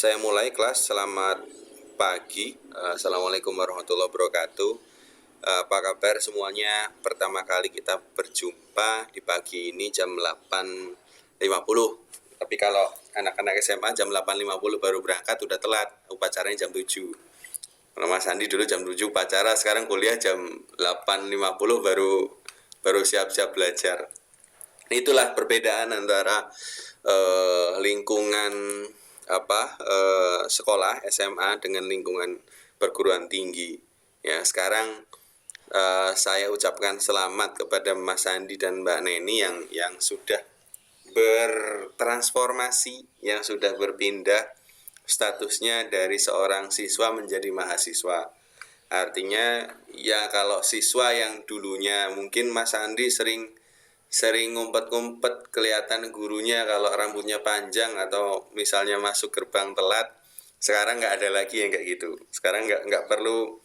saya mulai kelas. Selamat pagi. Assalamualaikum warahmatullahi wabarakatuh. Apa kabar semuanya? Pertama kali kita berjumpa di pagi ini jam 8.50. Tapi kalau anak-anak SMA jam 8.50 baru berangkat, udah telat. Upacaranya jam 7. Kalau Mas Andi dulu jam 7 upacara, sekarang kuliah jam 8.50 baru siap-siap belajar. Itulah perbedaan antara lingkungan sekolah SMA dengan lingkungan perguruan tinggi. Ya, sekarang saya ucapkan selamat kepada Mas Andi dan Mbak Neni yang sudah bertransformasi, yang sudah berpindah statusnya dari seorang siswa menjadi mahasiswa. Artinya ya, kalau siswa yang dulunya mungkin Mas Andi sering ngumpet-ngumpet, kelihatan gurunya kalau rambutnya panjang atau misalnya masuk gerbang telat. Sekarang nggak ada lagi yang kayak gitu. Sekarang nggak perlu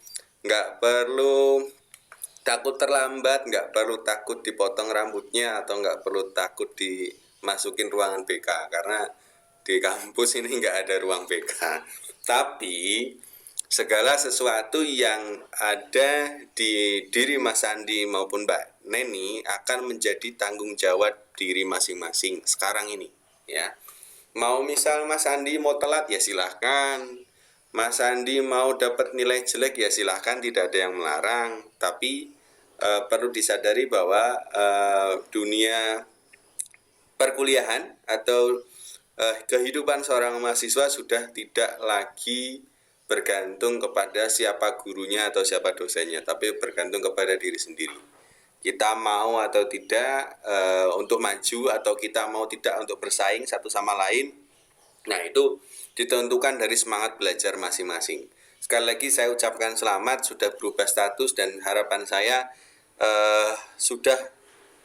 takut terlambat, nggak perlu takut dipotong rambutnya, atau nggak perlu takut dimasukin ruangan BK, karena di kampus ini nggak ada ruang BK. Tapi segala sesuatu yang ada di diri Mas Andi maupun Mbak Neni akan menjadi tanggung jawab diri masing-masing sekarang ini, ya. Mau misal Mas Andi mau telat ya silahkan, Mas Andi mau dapat nilai jelek ya silahkan, tidak ada yang melarang. Tapi perlu disadari bahwa dunia perkuliahan atau kehidupan seorang mahasiswa sudah tidak lagi bergantung kepada siapa gurunya atau siapa dosennya, tapi bergantung kepada diri sendiri. Kita mau atau tidak untuk maju, atau kita mau tidak untuk bersaing satu sama lain. Nah, itu ditentukan dari semangat belajar masing-masing. Sekali lagi saya ucapkan selamat sudah berubah status, dan harapan saya sudah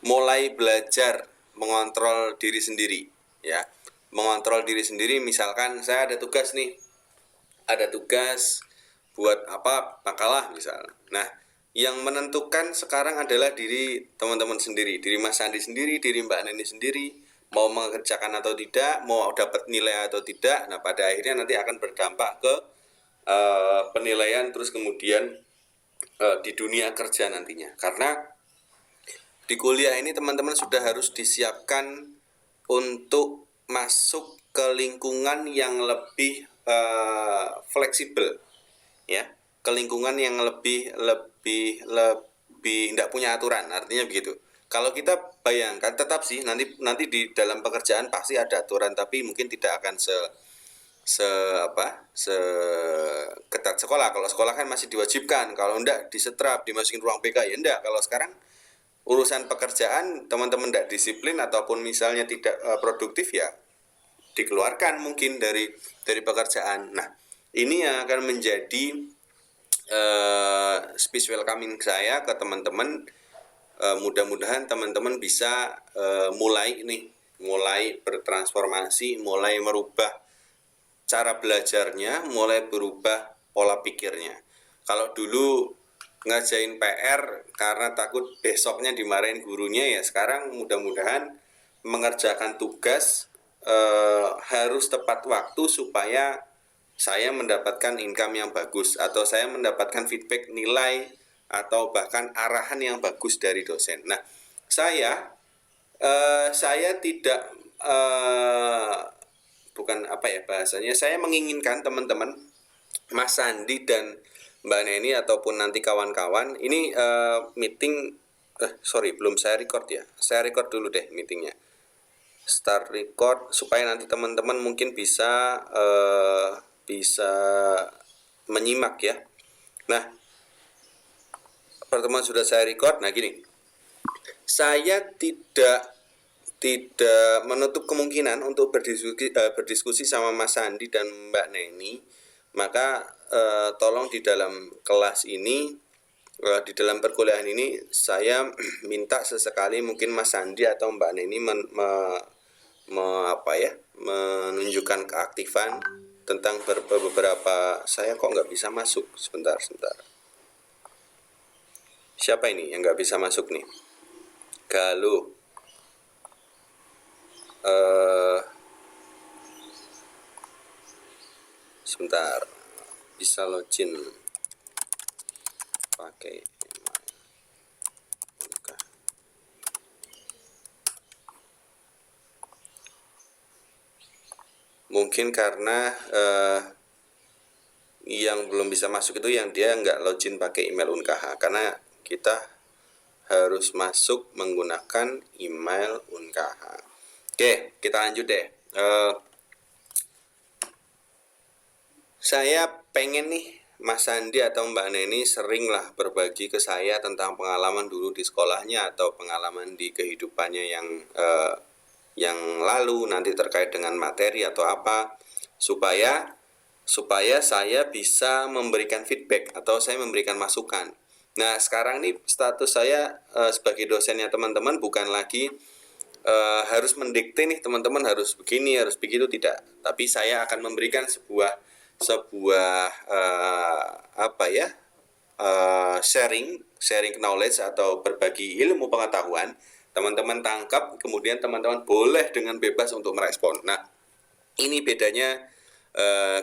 mulai belajar mengontrol diri sendiri, ya. Mengontrol diri sendiri, misalkan saya ada tugas nih, ada tugas buat makalah misal. Nah, yang menentukan sekarang adalah diri teman-teman sendiri, diri Mas Andi sendiri, diri Mbak Neni sendiri, mau mengerjakan atau tidak, mau dapat nilai atau tidak. Nah, pada akhirnya nanti akan berdampak ke penilaian, terus kemudian di dunia kerja nantinya. Karena di kuliah ini teman-teman sudah harus disiapkan untuk masuk ke lingkungan yang lebih fleksibel, ya, ke lingkungan yang lebih tidak punya aturan. Artinya begitu. Kalau kita bayangkan, tetap sih nanti di dalam pekerjaan pasti ada aturan, tapi mungkin tidak akan ketat sekolah. Kalau sekolah kan masih diwajibkan, kalau enggak disetrap, dimasukin ruang BK, ya enggak. Kalau sekarang urusan pekerjaan, teman-teman tidak disiplin ataupun misalnya tidak produktif, ya dikeluarkan mungkin dari pekerjaan. Nah, ini yang akan menjadi space welcoming saya ke teman-teman. Mudah-mudahan teman-teman bisa mulai bertransformasi, mulai merubah cara belajarnya, mulai berubah pola pikirnya. Kalau dulu ngajain PR karena takut besoknya dimarahin gurunya, ya sekarang mudah-mudahan mengerjakan tugas harus tepat waktu supaya saya mendapatkan income yang bagus, atau saya mendapatkan feedback nilai, atau bahkan arahan yang bagus dari dosen. Nah, saya tidak saya menginginkan teman-teman Mas Andi dan Mbak Neni ataupun nanti kawan-kawan ini meeting belum saya record ya. Saya record dulu deh meetingnya. Start record supaya nanti teman-teman mungkin bisa menyimak, ya. Nah, pertemuan sudah saya record. Nah, gini, saya tidak menutup kemungkinan untuk berdiskusi sama Mas Andi dan Mbak Neni. Maka tolong di dalam kelas ini, di dalam perkuliahan ini, saya minta sesekali mungkin Mas Andi atau Mbak Neni menunjukkan keaktifan tentang beberapa. Saya kok nggak bisa masuk, sebentar. Siapa ini yang nggak bisa masuk nih? Galuh. sebentar, bisa login pakai email. Mungkin karena yang belum bisa masuk itu yang dia nggak login pakai email UNKH, karena kita harus masuk menggunakan email UNKH. Oke, kita lanjut deh. Saya pengen nih Mas Andi atau Mbak Neni seringlah berbagi ke saya tentang pengalaman dulu di sekolahnya atau pengalaman di kehidupannya yang lalu nanti terkait dengan materi atau apa, supaya saya bisa memberikan feedback atau saya memberikan masukan. Nah, sekarang nih status saya sebagai dosennya teman-teman bukan lagi harus mendikte nih teman-teman harus begini, harus begitu, tidak. Tapi saya akan memberikan sebuah sharing knowledge atau berbagi ilmu pengetahuan. Teman-teman tangkap, kemudian teman-teman boleh dengan bebas untuk merespon. Nah, ini bedanya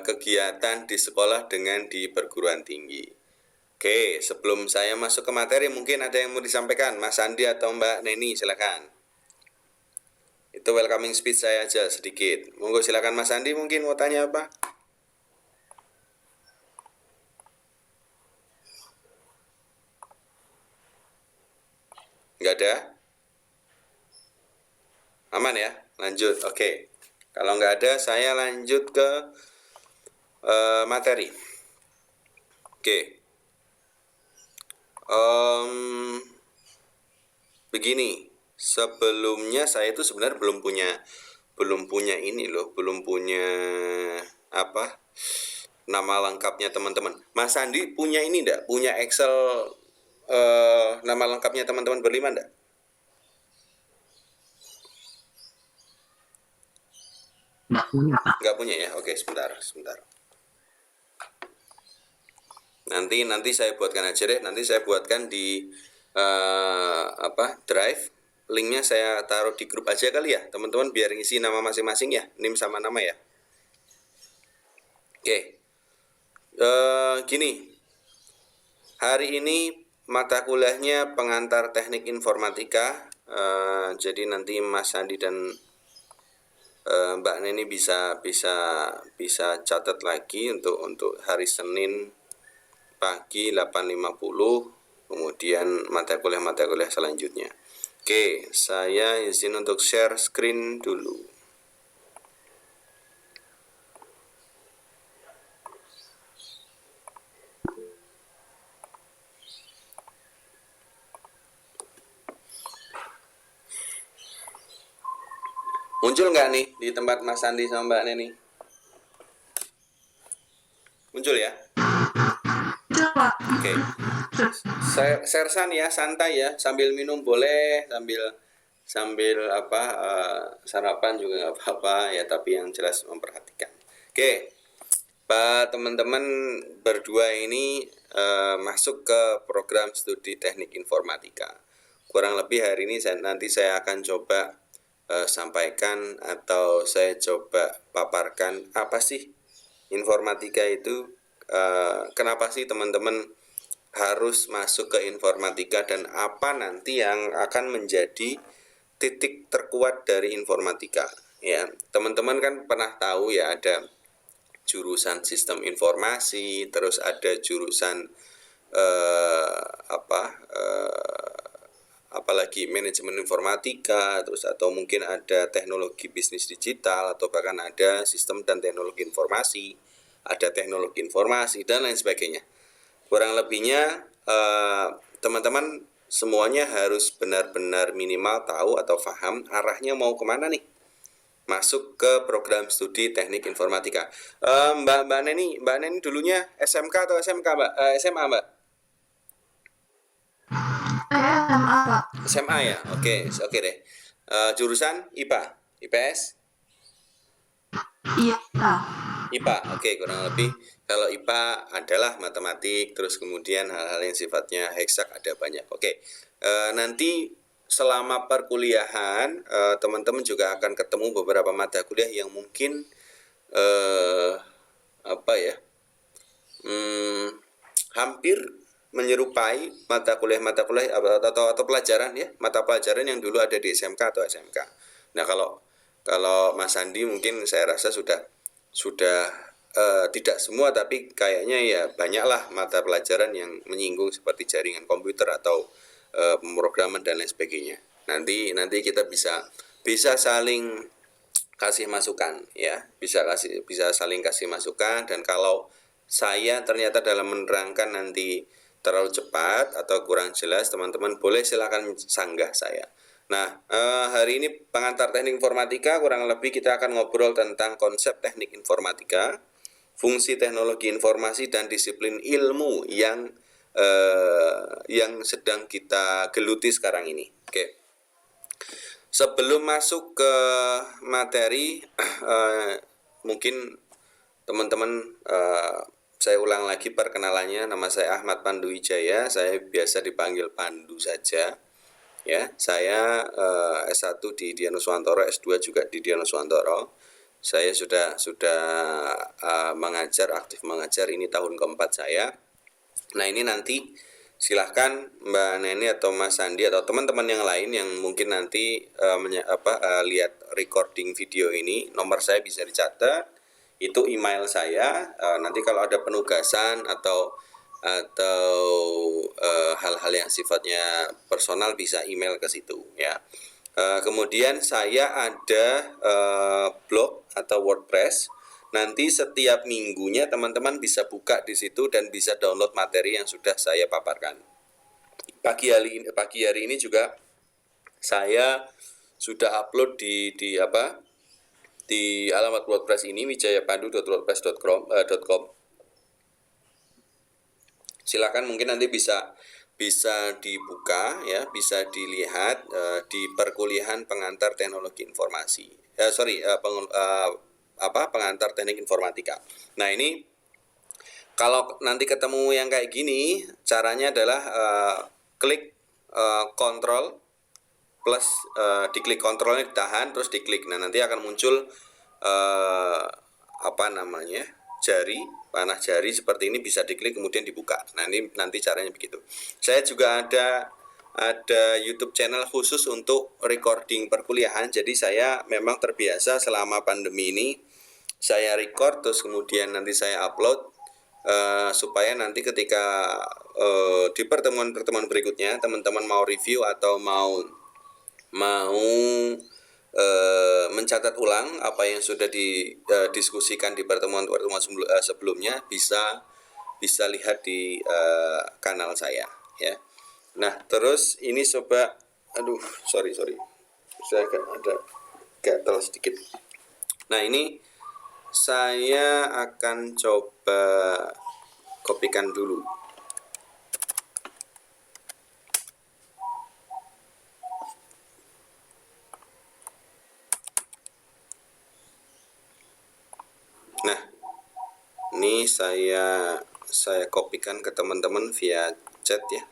kegiatan di sekolah dengan di perguruan tinggi. Oke, sebelum saya masuk ke materi, mungkin ada yang mau disampaikan, Mas Andi atau Mbak Neni, silakan. Itu welcoming speech saya aja sedikit. Monggo silakan Mas Andi, mungkin mau tanya apa? Nggak ada? Aman ya? Lanjut, oke. Kalau nggak ada, saya lanjut ke materi. Oke. Begini, sebelumnya saya itu sebenarnya belum punya ini loh, belum punya apa nama lengkapnya teman-teman. Mas Andi punya ini enggak? Punya Excel nama lengkapnya teman-teman berlima enggak? Nggak punya, Pak. Nggak punya ya? Oke, sebentar. Nanti saya buatkan aja deh. Nanti saya buatkan di Drive. Linknya saya taruh di grup aja kali ya, teman-teman, biar ngisi nama masing-masing ya, NIM sama nama ya. Oke. Gini. Hari ini mata kuliahnya pengantar teknik informatika. Jadi nanti Mas Andi dan Mbak Neni bisa catat lagi untuk hari Senin pagi 8.50, kemudian mata kuliah selanjutnya. Oke, saya izin untuk share screen dulu. Muncul nggak nih di tempat Mas Andi sama Mbak Neni? Muncul ya? Coba. Oke. Sersan ya, santai ya, sambil minum boleh, sambil sarapan juga nggak apa-apa ya, tapi yang jelas memperhatikan. Oke, Pak, teman-teman berdua ini masuk ke program studi teknik informatika. Kurang lebih hari ini nanti saya akan coba sampaikan atau saya coba paparkan apa sih informatika itu, kenapa sih teman-teman harus masuk ke informatika dan apa nanti yang akan menjadi titik terkuat dari informatika ya. Teman-teman kan pernah tahu ya, ada jurusan sistem informasi, terus ada jurusan apalagi manajemen informatika, terus atau mungkin ada teknologi bisnis digital, atau bahkan ada sistem dan teknologi informasi, ada teknologi informasi dan lain sebagainya. Kurang lebihnya teman-teman semuanya harus benar-benar minimal tahu atau paham arahnya mau kemana nih masuk ke program studi teknik informatika. Mbak Neni dulunya SMK atau SMK Mbak? SMA Mbak? SMA, Pak. SMA ya, oke deh. Jurusan IPA, IPS? Iya, Pak. IPA, oke, kurang lebih. Kalau IPA adalah matematik, terus kemudian hal-hal yang sifatnya heksak ada banyak. Oke, nanti selama perkuliahan teman-teman juga akan ketemu beberapa mata kuliah yang mungkin apa ya, hampir menyerupai mata kuliah atau pelajaran ya, mata pelajaran yang dulu ada di SMK atau SMK. Nah, kalau Mas Andi mungkin saya rasa sudah tidak semua, tapi kayaknya ya banyaklah mata pelajaran yang menyinggung seperti jaringan komputer atau pemrograman dan lain sebagainya. Nanti kita bisa saling kasih masukan ya, bisa saling kasih masukan. Dan kalau saya ternyata dalam menerangkan nanti terlalu cepat atau kurang jelas, teman-teman boleh silakan sanggah saya. Nah, hari ini pengantar teknik informatika kurang lebih kita akan ngobrol tentang konsep teknik informatika, fungsi teknologi informasi dan disiplin ilmu yang sedang kita geluti sekarang ini. Oke. Sebelum masuk ke materi, mungkin teman-teman, saya ulang lagi perkenalannya. Nama saya Ahmad Pandu Wijaya, saya biasa dipanggil Pandu saja. Ya, saya S1 di Dianuswantoro, S2 juga di Dianuswantoro. Saya sudah aktif mengajar, ini tahun keempat saya. Nah, ini nanti silahkan Mbak Neni atau Mas Sandi atau teman-teman yang lain yang mungkin nanti lihat recording video ini, nomor saya bisa dicatat, itu email saya. Nanti kalau ada penugasan atau hal-hal yang sifatnya personal bisa email ke situ ya. Kemudian saya ada blog atau WordPress. Nanti setiap minggunya teman-teman bisa buka di situ dan bisa download materi yang sudah saya paparkan. Pagi hari ini juga saya sudah upload di alamat WordPress ini, wijayapandu.wordpress.com. Silakan, mungkin nanti bisa dibuka ya, bisa dilihat di perkuliahan pengantar teknologi informasi. Pengantar teknik informatika. Nah, ini kalau nanti ketemu yang kayak gini, caranya adalah klik kontrol plus, diklik kontrolnya ditahan terus diklik. Nah, nanti akan muncul panah jari seperti ini, bisa diklik kemudian dibuka. Nah, ini nanti caranya begitu. Saya juga ada YouTube channel khusus untuk recording perkuliahan. Jadi saya memang terbiasa selama pandemi ini saya record terus kemudian nanti saya upload, supaya nanti ketika di pertemuan berikutnya teman-teman mau review atau mau mencatat ulang apa yang sudah didiskusikan di pertemuan sebelumnya, bisa lihat di kanal saya ya. Nah, terus ini coba, sorry saya ada gatal sedikit. Nah, ini saya akan coba kopikan dulu. Nah, ini saya kopikan ke teman-teman via chat ya.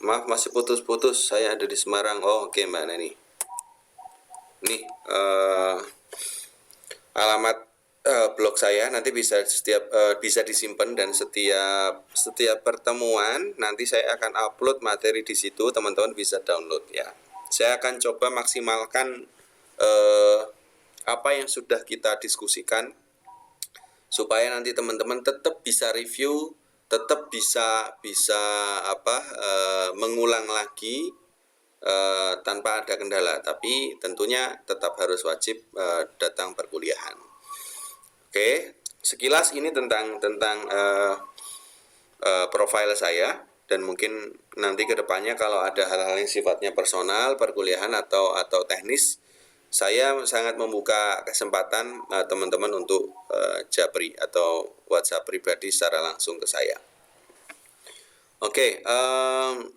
Maaf, masih putus-putus, saya ada di Semarang. Oke, Mbak Neni. Nih alamat blog saya, nanti bisa disimpan, dan setiap pertemuan nanti saya akan upload materi di situ, teman-teman bisa download ya. Saya akan coba maksimalkan apa yang sudah kita diskusikan supaya nanti teman-teman tetap bisa review, tetap bisa mengulang lagi tanpa ada kendala, tapi tentunya tetap harus wajib datang perkuliahan. Oke, sekilas ini tentang profil saya, dan mungkin nanti kedepannya kalau ada hal-hal yang sifatnya personal, perkuliahan atau teknis, saya sangat membuka kesempatan teman-teman untuk japri atau WhatsApp pribadi secara langsung ke saya. Oke,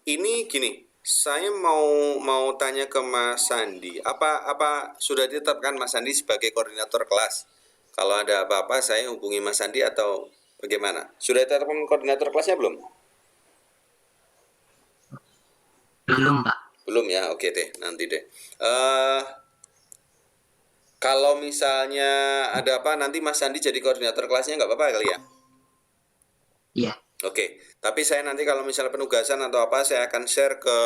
ini gini, saya mau tanya ke Mas Sandi, apa sudah ditetapkan Mas Sandi sebagai koordinator kelas? Kalau ada apa-apa saya hubungi Mas Sandi atau bagaimana? Sudah ditetapkan koordinator kelasnya belum? Belum, Pak. Belum ya, oke deh, nanti deh. Kalau misalnya ada apa nanti Mas Sandi jadi koordinator kelasnya nggak apa-apa kali ya? Iya. Oke, tapi saya nanti kalau misalnya penugasan atau apa saya akan share ke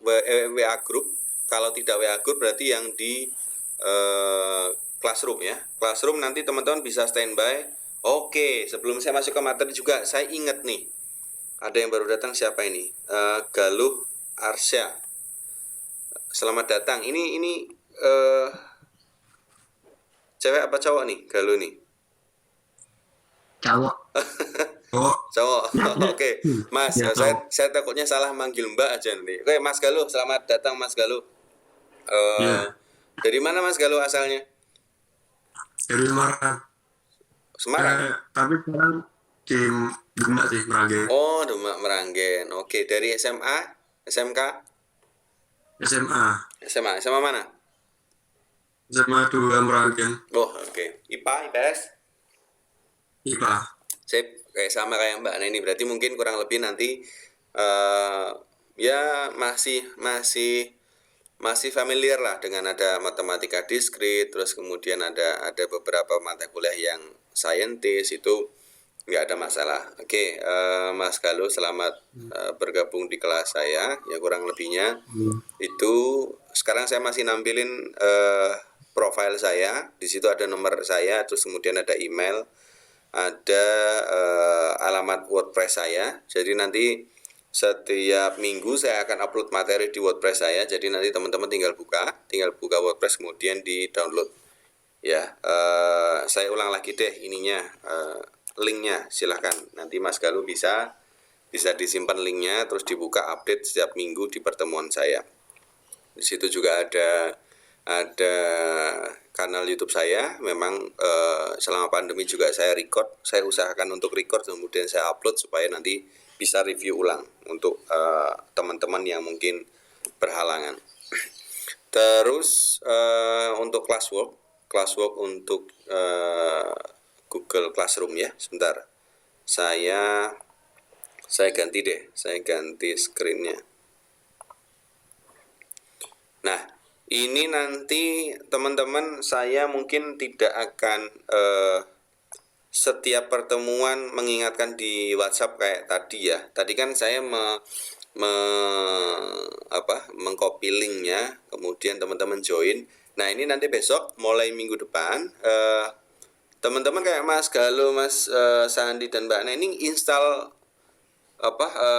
WA group. Kalau tidak WA group berarti yang di Classroom ya. Classroom nanti teman-teman bisa standby. Oke, sebelum saya masuk ke materi juga saya ingat nih. Ada yang baru datang siapa ini? Galuh Arsya. Selamat datang. Ini cewek apa cowok nih? Galuh nih. Cowok. Cowok. Oke, Mas, Ya, saya takutnya salah manggil Mbak aja nanti. Oke, Mas Galuh, selamat datang Mas Galuh. Ya. Dari mana Mas Galuh asalnya? Dari Semarang. Semarang. Tapi sekarang di Demak sih, Meranggen. Oh, Demak Meranggen. Oke, dari SMA, SMK, SMA. SMA mana? SMA 2 Meranggen. Oh, oke. IPA, IPS. IPA. Saya kayak sama kayak Mbak. Nah ini berarti mungkin kurang lebih nanti ya masih familiar lah dengan ada matematika diskrit, terus kemudian ada beberapa mata kuliah yang saintis itu nggak ada masalah. Oke, Mas Galuh selamat bergabung di kelas saya. Ya kurang lebihnya itu sekarang saya masih nampilin profil saya. Di situ ada nomor saya, terus kemudian ada email, ada alamat WordPress saya. Jadi nanti setiap minggu saya akan upload materi di WordPress saya. Jadi nanti teman-teman tinggal buka WordPress kemudian di download. Ya, saya ulang lagi deh ininya, linknya. Silahkan nanti Mas Galuh bisa disimpan linknya, terus dibuka update setiap minggu di pertemuan saya. Di situ juga ada kanal YouTube saya. Memang selama pandemi juga saya usahakan untuk record kemudian saya upload supaya nanti bisa review ulang untuk teman-teman yang mungkin berhalangan. Terus untuk classwork untuk Google Classroom ya. Sebentar. Saya ganti deh, saya ganti screen-nya. Nah, ini nanti teman-teman saya mungkin tidak akan setiap pertemuan mengingatkan di WhatsApp kayak tadi ya. Tadi kan saya mengcopy linknya, kemudian teman-teman join. Nah ini nanti besok mulai minggu depan teman-teman kayak Mas Galuh, Mas Sandi dan Mbak Ana ini install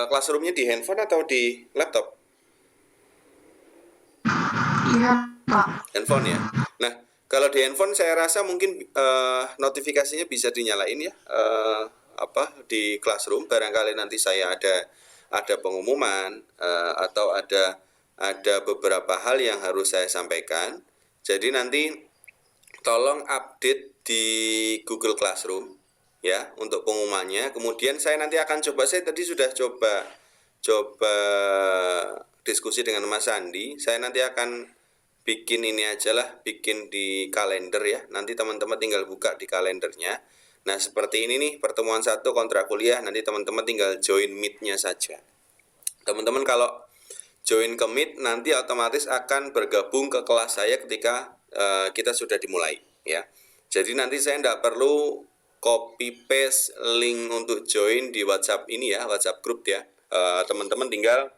Classroom-nya di handphone atau di laptop? Iya, Pak. Handphone ya. Nah, kalau di handphone saya rasa mungkin notifikasinya bisa dinyalain ya, di Classroom. Barangkali nanti saya ada pengumuman atau ada beberapa hal yang harus saya sampaikan. Jadi nanti tolong update di Google Classroom ya untuk pengumumannya. Kemudian saya nanti akan saya tadi sudah coba diskusi dengan Mas Sandi. Saya nanti akan bikin ini aja lah, bikin di kalender ya. Nanti teman-teman tinggal buka di kalendernya. Nah seperti ini nih, pertemuan 1 kontrak kuliah. Nanti teman-teman tinggal join meet-nya saja. Teman-teman kalau join ke meet nanti otomatis akan bergabung ke kelas saya ketika kita sudah dimulai ya. Jadi nanti saya tidak perlu copy paste link untuk join di WhatsApp ini ya, WhatsApp group ya. Teman-teman tinggal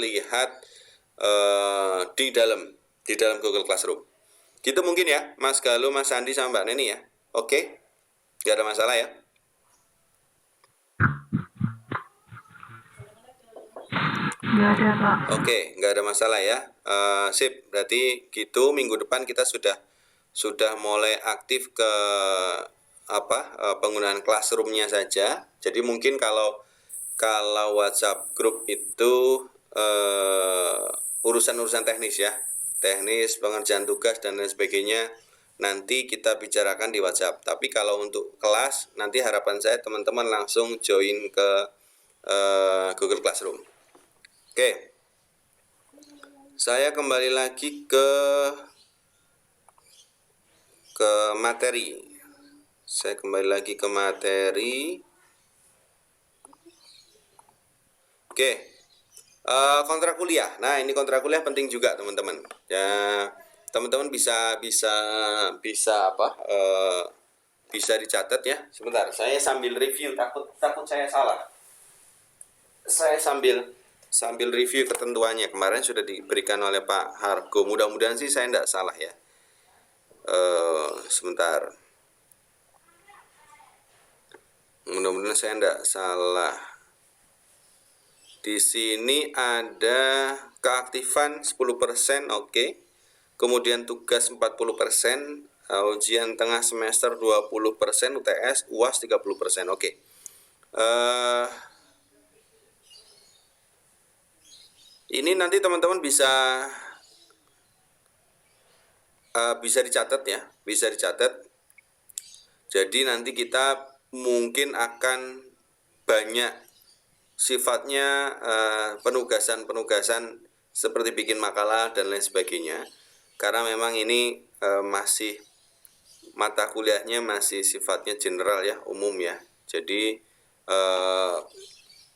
lihat di dalam Google Classroom. Gitu mungkin ya, Mas Galuh, Mas Sandi sama Mbak Neni ya. Oke, nggak ada masalah ya. Nggak ada, Pak. Oke, nggak ada masalah ya. Sip, berarti gitu minggu depan kita sudah mulai aktif ke penggunaan Classroom-nya saja. Jadi mungkin kalau WhatsApp group itu urusan-urusan teknis ya, teknis pengerjaan tugas dan lain sebagainya nanti kita bicarakan di WhatsApp. Tapi kalau untuk kelas nanti harapan saya teman-teman langsung join ke Google Classroom. Oke, saya kembali lagi ke materi. Oke, Kontrak kuliah. Nah, ini kontrak kuliah penting juga, teman-teman. Ya, teman-teman bisa apa? Bisa dicatat ya. Sebentar, saya sambil review. Takut saya salah. Saya sambil review ketentuannya. Kemarin sudah diberikan oleh Pak Hargo. Mudah-mudahan sih saya tidak salah ya. Sebentar. Mudah-mudahan saya tidak salah. Di sini ada keaktifan 10%, oke. Kemudian tugas 40%, ujian tengah semester 20%, UTS, UAS 30%, oke. Ini nanti teman-teman bisa dicatat ya, bisa dicatat. Jadi nanti kita mungkin akan banyak sifatnya penugasan seperti bikin makalah dan lain sebagainya, karena memang ini masih mata kuliahnya masih sifatnya general ya, umum ya. Jadi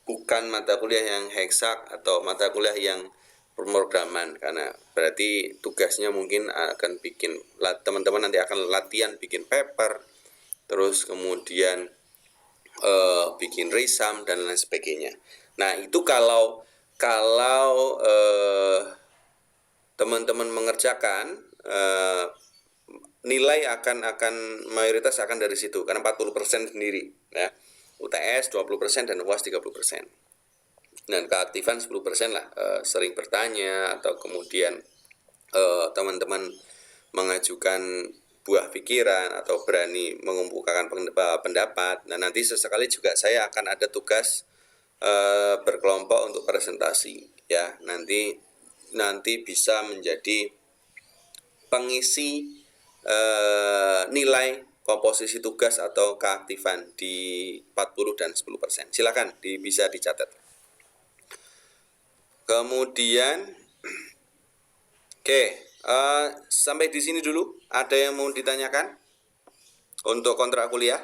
bukan mata kuliah yang heksak atau mata kuliah yang pemrograman, karena berarti tugasnya mungkin akan bikin, teman-teman nanti akan latihan bikin paper, terus kemudian bikin resum dan lain sebagainya. Nah, itu kalau teman-teman mengerjakan, nilai akan mayoritas akan dari situ, karena 40% sendiri ya. UTS 20% dan UAS 30%. Dan keaktifan 10% lah, sering bertanya atau kemudian teman-teman mengajukan buah pikiran atau berani mengumpulkan pendapat. Nah, nanti sesekali juga saya akan ada tugas berkelompok untuk presentasi ya. Nanti bisa menjadi pengisi nilai komposisi tugas atau keaktifan di 40 dan 10%. Silakan bisa dicatat. Kemudian oke, sampai di sini dulu. Ada yang mau ditanyakan untuk kontrak kuliah?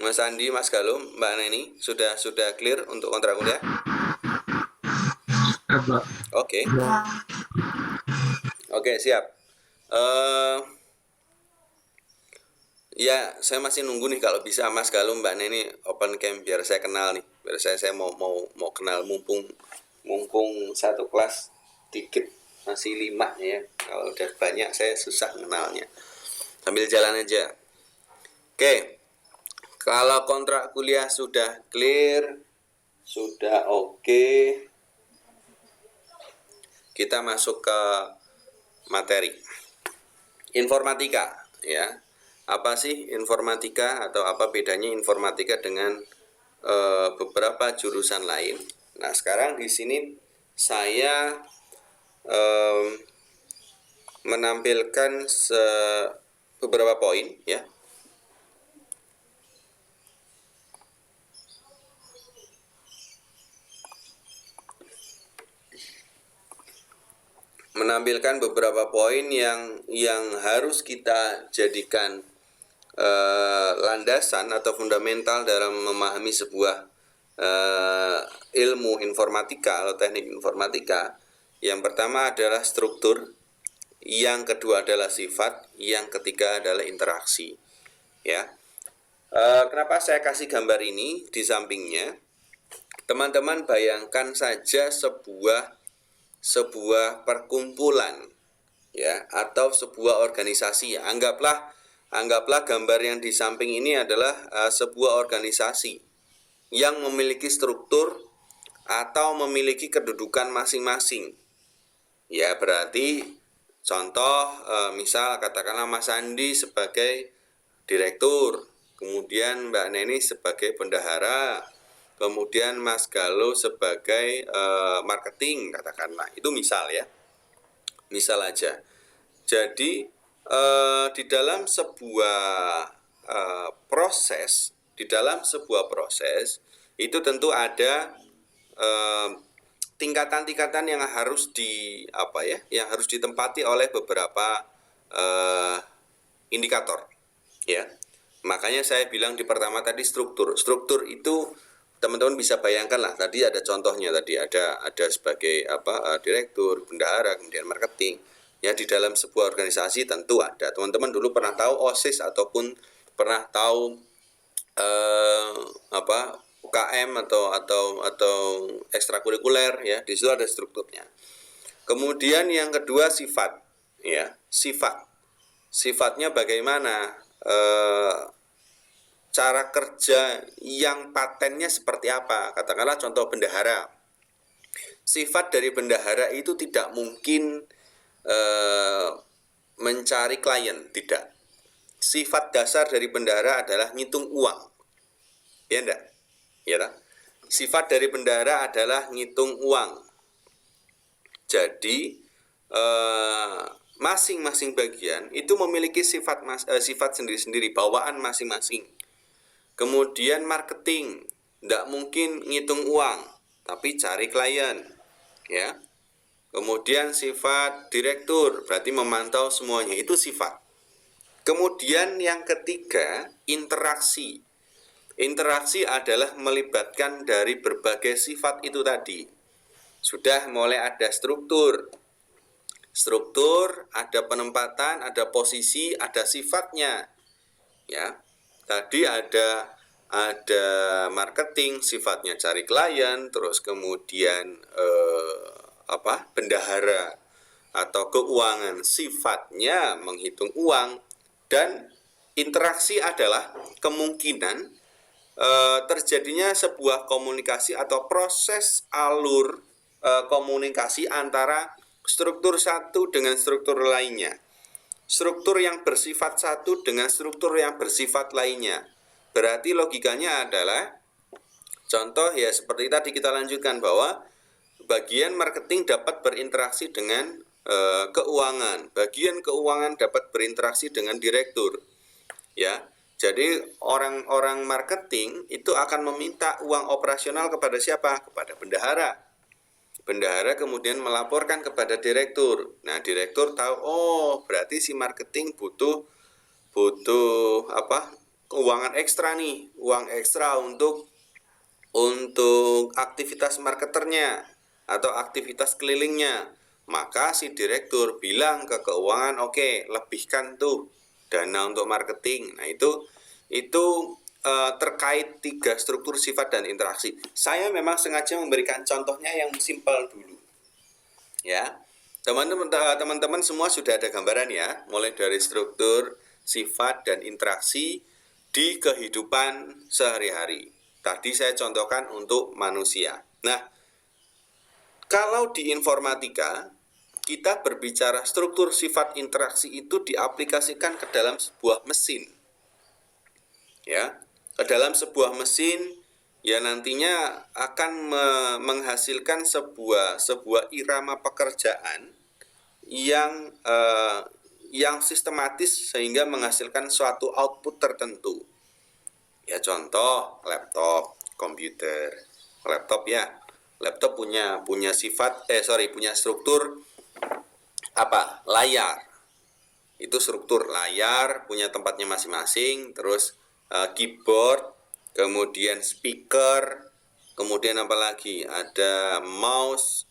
Mas Andi, Mas Galum, Mbak Neni, sudah clear untuk kontrak kuliah? Oke. Oke, siap. Ya, saya masih nunggu nih kalau bisa Mas Galum, Mbak Neni open cam biar saya kenal nih. Biar saya mau kenal, mumpung satu kelas dikit masih 5 ya. Kalau udah banyak saya susah kenalnya. Sambil jalan aja. Oke. Kalau kontrak kuliah sudah clear, sudah oke, kita masuk ke materi. Informatika ya. Apa sih informatika atau apa bedanya informatika dengan beberapa jurusan lain? Nah, sekarang di sini saya menampilkan beberapa poin ya. Menampilkan beberapa poin yang harus kita jadikan landasan atau fundamental dalam memahami sebuah ilmu informatika atau teknik informatika. Yang pertama adalah struktur, yang kedua adalah sifat, yang ketiga adalah interaksi. Ya, kenapa saya kasih gambar ini di sampingnya? Teman-teman bayangkan saja sebuah perkumpulan ya, atau sebuah organisasi. Anggaplah gambar yang di samping ini adalah sebuah organisasi yang memiliki struktur atau memiliki kedudukan masing-masing. Ya, berarti contoh misal katakanlah Mas Andi sebagai direktur, kemudian Mbak Neni sebagai bendahara, kemudian Mas Galo sebagai marketing katakanlah. Itu misal ya. Misal aja. Jadi di dalam sebuah proses itu tentu ada tingkatan-tingkatan yang harus yang harus ditempati oleh beberapa indikator ya. Makanya saya bilang di pertama tadi struktur. Struktur itu teman-teman bisa bayangkan lah. Tadi ada contohnya, tadi ada sebagai direktur, bendahara, kemudian marketing. Ya, di dalam sebuah organisasi tentu ada. Teman-teman dulu pernah tahu OSIS ataupun pernah tahu UKM atau ekstrakurikuler, ya, di situ ada strukturnya. Kemudian yang kedua sifat, ya, sifatnya bagaimana, cara kerja yang patennya seperti apa. Katakanlah contoh bendahara, sifat dari bendahara itu tidak mungkin mencari klien, tidak. Sifat dasar dari bendahara adalah ngitung uang, ya enggak? Ya, sifat dari bendahara adalah ngitung uang. Jadi masing-masing bagian itu memiliki sifat sendiri-sendiri, bawaan masing-masing. Kemudian marketing, tidak mungkin ngitung uang, tapi cari klien, ya. Kemudian sifat direktur, berarti memantau semuanya, itu sifat. Kemudian yang ketiga, interaksi. Interaksi adalah melibatkan dari berbagai sifat itu tadi. Sudah mulai ada struktur, ada penempatan, ada posisi, ada sifatnya. Ya, tadi ada marketing, sifatnya cari klien, terus kemudian bendahara atau keuangan, sifatnya menghitung uang, dan interaksi adalah kemungkinan terjadinya sebuah komunikasi atau proses alur komunikasi antara struktur satu dengan struktur lainnya. Struktur yang bersifat satu dengan struktur yang bersifat lainnya. Berarti logikanya adalah, contoh ya seperti tadi kita lanjutkan, bahwa bagian marketing dapat berinteraksi dengan keuangan, bagian keuangan dapat berinteraksi dengan direktur, ya. Jadi orang-orang marketing itu akan meminta uang operasional kepada siapa? Kepada bendahara. Bendahara kemudian melaporkan kepada direktur. Nah, direktur tahu, oh berarti si marketing butuh keuangan ekstra nih, uang ekstra untuk aktivitas marketernya atau aktivitas kelilingnya. Maka si direktur bilang ke keuangan, oke, lebihkan tuh dana untuk marketing. Nah, itu terkait tiga struktur sifat dan interaksi. Saya memang sengaja memberikan contohnya yang simpel dulu, ya. Teman-teman semua sudah ada gambaran ya, mulai dari struktur, sifat, dan interaksi di kehidupan sehari-hari. Tadi saya contohkan untuk manusia. Nah, kalau di informatika kita berbicara struktur, sifat, interaksi itu diaplikasikan ke dalam sebuah mesin, ya. Ke dalam sebuah mesin, ya, nantinya akan menghasilkan sebuah irama pekerjaan yang sistematis sehingga menghasilkan suatu output tertentu. Ya, contoh laptop, komputer. Laptop, ya. Laptop punya struktur layar. Itu struktur layar, punya tempatnya masing-masing, terus keyboard, kemudian speaker, kemudian apa lagi? Ada mouse,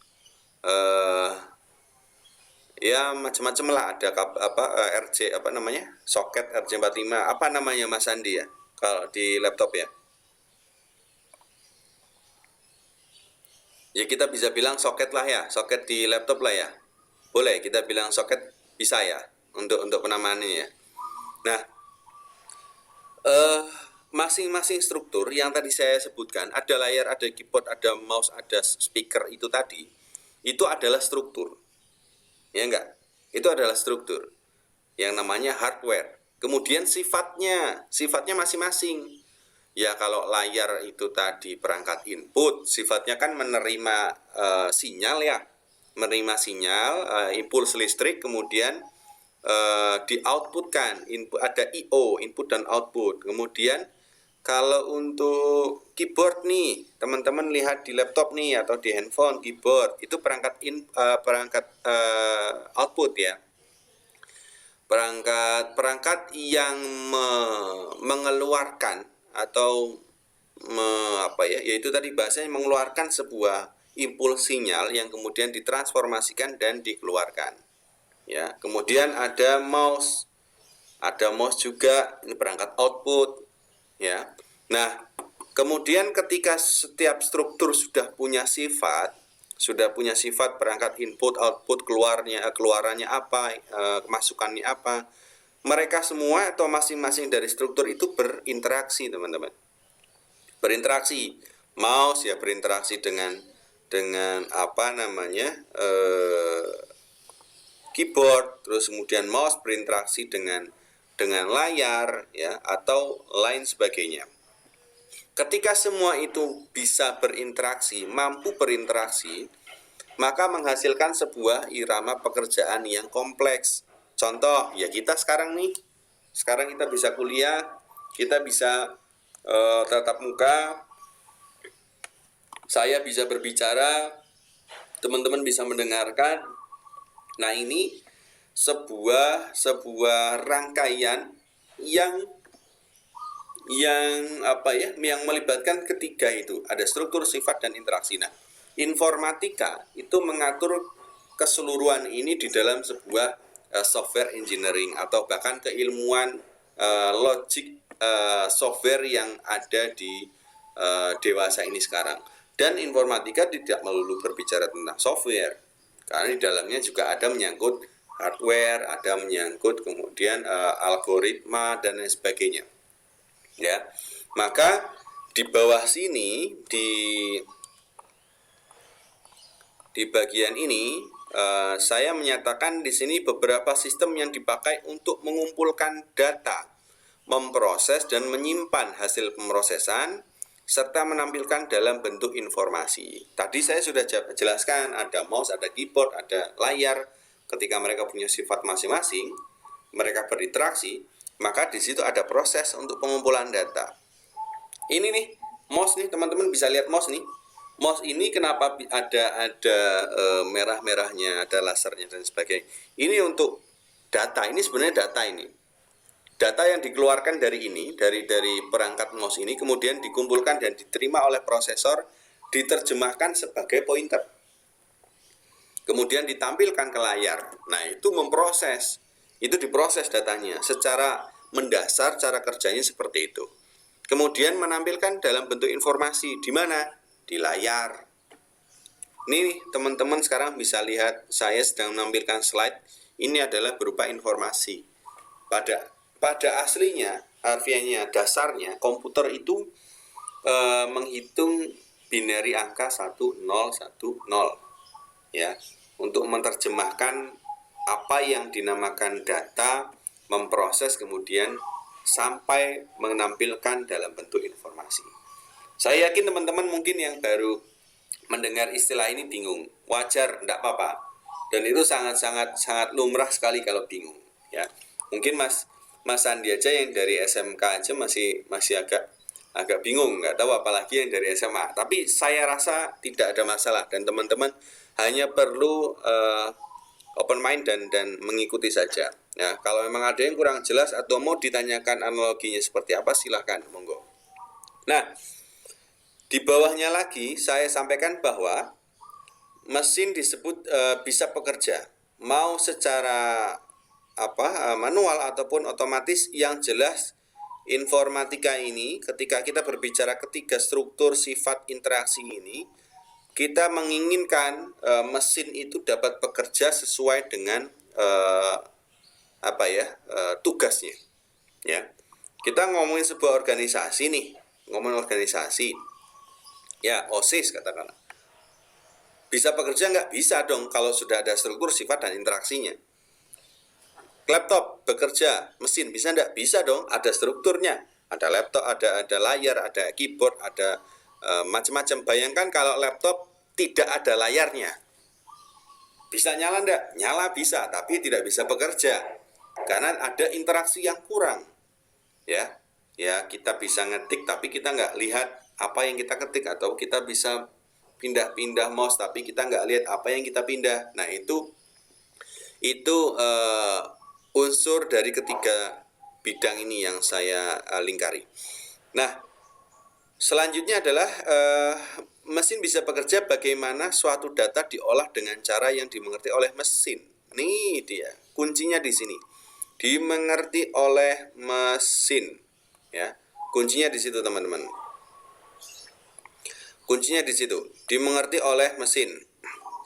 ya macam-macam lah, ada soket RJ45, apa namanya Mas Andi ya kalau di laptop ya? Ya kita bisa bilang soket lah ya, soket di laptop lah ya. Boleh kita bilang soket, bisa ya untuk penamaannya ya. Nah, masing-masing struktur yang tadi saya sebutkan, ada layar, ada keyboard, ada mouse, ada speaker, itu tadi, itu adalah struktur. Ya enggak? Itu adalah struktur yang namanya hardware. Kemudian sifatnya masing-masing. Ya, kalau layar itu tadi perangkat input, sifatnya kan menerima sinyal ya. Menerima sinyal, impuls listrik, kemudian di-outputkan. Ada I/O, input dan output. Kemudian kalau untuk keyboard nih, teman-teman lihat di laptop nih atau di handphone, keyboard itu perangkat output ya. perangkat yang mengeluarkan atau yaitu tadi bahasanya mengeluarkan sebuah impuls sinyal yang kemudian ditransformasikan dan dikeluarkan. Ya, kemudian ada mouse juga, ini perangkat output. Ya, nah kemudian ketika setiap struktur sudah punya sifat perangkat input, output, keluarannya apa, masukannya apa, mereka semua atau masing-masing dari struktur itu berinteraksi, teman-teman. Berinteraksi, mouse ya berinteraksi dengan keyboard, terus kemudian mouse berinteraksi dengan layar ya atau lain sebagainya. Ketika semua itu bisa berinteraksi, mampu berinteraksi, maka menghasilkan sebuah irama pekerjaan yang kompleks. Contoh, ya kita sekarang kita bisa kuliah, kita bisa tatap muka, saya bisa berbicara, teman-teman bisa mendengarkan. Nah, ini sebuah rangkaian yang melibatkan ketiga itu, ada struktur, sifat, dan interaksi. Nah, informatika itu mengatur keseluruhan ini di dalam sebuah software engineering atau bahkan keilmuan logik software yang ada di dewasa ini sekarang. Dan informatika tidak melulu berbicara tentang software, karena di dalamnya juga ada menyangkut hardware, ada menyangkut kemudian algoritma dan lain sebagainya. Ya, maka di bawah sini di bagian ini saya menyatakan di sini beberapa sistem yang dipakai untuk mengumpulkan data, memproses dan menyimpan hasil pemrosesan, serta menampilkan dalam bentuk informasi. Tadi saya sudah jelaskan, ada mouse, ada keyboard, ada layar. Ketika mereka punya sifat masing-masing, mereka berinteraksi, maka di situ ada proses untuk pengumpulan data. Ini nih, mouse nih, teman-teman bisa lihat mouse nih. Mouse ini kenapa ada merah-merahnya, ada lasernya dan sebagainya. Ini untuk data, ini sebenarnya data ini. Data yang dikeluarkan dari perangkat mouse ini kemudian dikumpulkan dan diterima oleh prosesor, diterjemahkan sebagai pointer. Kemudian ditampilkan ke layar. Nah, itu memproses. Itu diproses datanya. Secara mendasar cara kerjanya seperti itu. Kemudian menampilkan dalam bentuk informasi di mana? Di layar. Ini teman-teman sekarang bisa lihat saya sedang menampilkan slide. Ini adalah berupa informasi. Pada aslinya, harfiahnya, dasarnya, komputer itu menghitung binary angka 1010 ya, untuk menerjemahkan apa yang dinamakan data, memproses kemudian sampai menampilkan dalam bentuk informasi. Saya yakin teman-teman mungkin yang baru mendengar istilah ini bingung. Wajar, enggak apa-apa. Dan itu sangat lumrah sekali kalau bingung ya. Mungkin Mas Andi aja yang dari SMK aja masih agak bingung, nggak tahu apalagi yang dari SMA. Tapi saya rasa tidak ada masalah dan teman-teman hanya perlu open mind dan mengikuti saja. Ya, kalau memang ada yang kurang jelas atau mau ditanyakan analoginya seperti apa, silahkan, monggo. Nah, di bawahnya lagi saya sampaikan bahwa mesin disebut bisa bekerja, mau secara manual ataupun otomatis. Yang jelas informatika ini ketika kita berbicara ketiga struktur sifat interaksi ini, kita menginginkan mesin itu dapat bekerja sesuai dengan tugasnya. Ya, kita ngomongin sebuah organisasi nih, ya OSIS katakanlah. Bisa bekerja nggak? Bisa dong kalau sudah ada struktur sifat dan interaksinya. Laptop bekerja, mesin bisa enggak? Bisa dong, ada strukturnya. Ada laptop, ada layar, ada keyboard, ada macam-macam. Bayangkan kalau laptop tidak ada layarnya. Bisa nyala enggak? Nyala bisa, tapi tidak bisa bekerja. Karena ada interaksi yang kurang. Ya, kita bisa ngetik tapi kita nggak lihat apa yang kita ketik, atau kita bisa pindah-pindah mouse tapi kita nggak lihat apa yang kita pindah. Nah, itu unsur dari ketiga bidang ini yang saya lingkari. Nah, selanjutnya adalah mesin bisa bekerja bagaimana suatu data diolah dengan cara yang dimengerti oleh mesin. Nih dia, kuncinya di sini. Dimengerti oleh mesin, ya. Kuncinya di situ, teman-teman. Kuncinya di situ, dimengerti oleh mesin.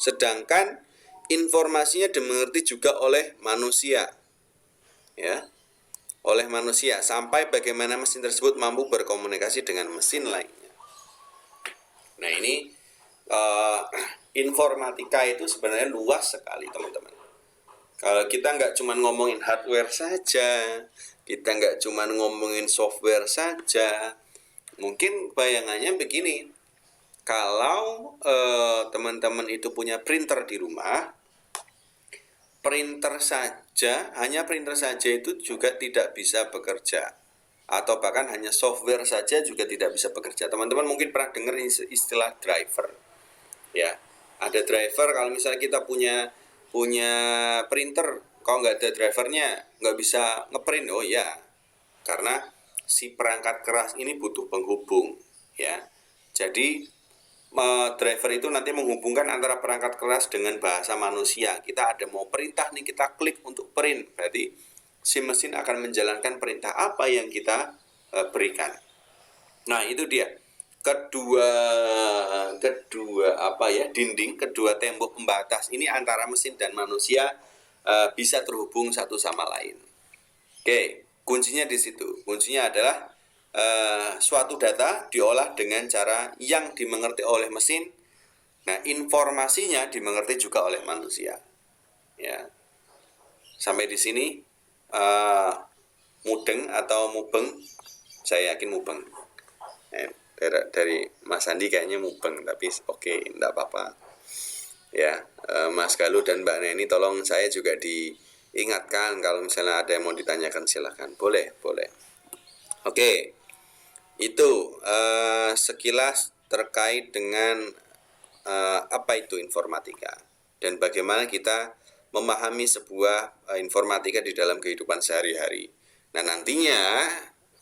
Sedangkan informasinya dimengerti juga oleh manusia. Ya. Oleh manusia sampai bagaimana mesin tersebut mampu berkomunikasi dengan mesin lainnya. Nah, ini informatika itu sebenarnya luas sekali, teman-teman. Kalau kita nggak cuma ngomongin hardware saja, kita nggak cuma ngomongin software saja, mungkin bayangannya begini. Kalau teman-teman itu punya printer di rumah, printer saja, hanya printer saja itu juga tidak bisa bekerja. Atau bahkan hanya software saja juga tidak bisa bekerja. Teman-teman mungkin pernah dengar istilah driver. Ya, ada driver. Kalau misalnya kita punya printer, kalau nggak ada drivernya nggak bisa ngeprint. Oh ya, karena si perangkat keras ini butuh penghubung. Ya, jadi driver itu nanti menghubungkan antara perangkat keras dengan bahasa manusia. Kita ada mau perintah nih, kita klik untuk print, berarti si mesin akan menjalankan perintah apa yang kita berikan. Nah, itu dia kedua dinding, kedua tembok pembatas ini antara mesin dan manusia bisa terhubung satu sama lain. Oke, kuncinya di situ. Kuncinya adalah suatu data diolah dengan cara yang dimengerti oleh mesin. Nah, informasinya dimengerti juga oleh manusia. Ya, sampai di sini mudeng atau mubeng? Saya yakin mubeng. Dari Mas Andi kayaknya mubeng, tapi oke, enggak apa-apa. Ya, Mas Galuh dan Mbak Neni, tolong saya juga diingatkan kalau misalnya ada yang mau ditanyakan, silahkan. Boleh. Oke, itu sekilas terkait dengan apa itu informatika dan bagaimana kita memahami sebuah informatika di dalam kehidupan sehari-hari. Nah, nantinya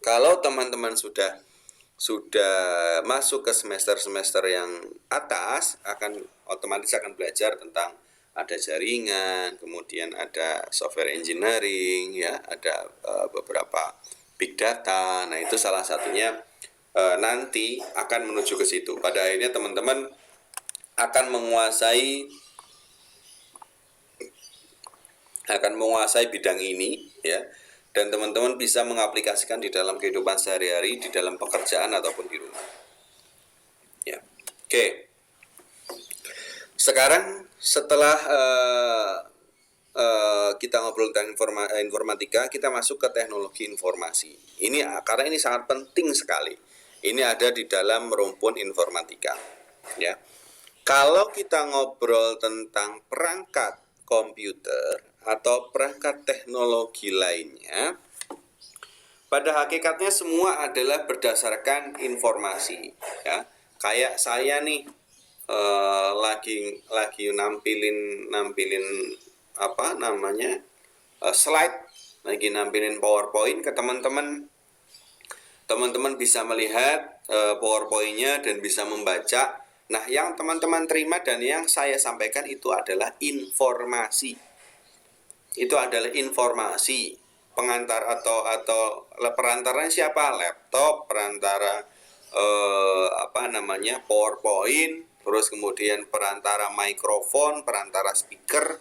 kalau teman-teman sudah masuk ke semester yang atas, otomatis akan belajar tentang ada jaringan, kemudian ada software engineering, ya, ada beberapa big data. Nah, itu salah satunya nanti akan menuju ke situ. Pada akhirnya teman-teman akan menguasai bidang ini, ya. Dan teman-teman bisa mengaplikasikan di dalam kehidupan sehari-hari, di dalam pekerjaan ataupun di rumah. Ya. Oke. Sekarang setelah kita ngobrol tentang informatika, kita masuk ke teknologi informasi. Karena ini sangat penting sekali. Ini ada di dalam rumpun informatika. Ya. Kalau kita ngobrol tentang perangkat komputer atau perangkat teknologi lainnya, pada hakikatnya semua adalah berdasarkan informasi, ya. Kayak saya nih lagi nampilin slide, lagi nampilin PowerPoint ke teman-teman. Teman-teman bisa melihat PowerPoint-nya dan bisa membaca. Nah, yang teman-teman terima dan yang saya sampaikan itu adalah informasi. Itu adalah informasi. Pengantar atau perantaranya siapa? Laptop, perantara PowerPoint, terus kemudian perantara mikrofon, perantara speaker.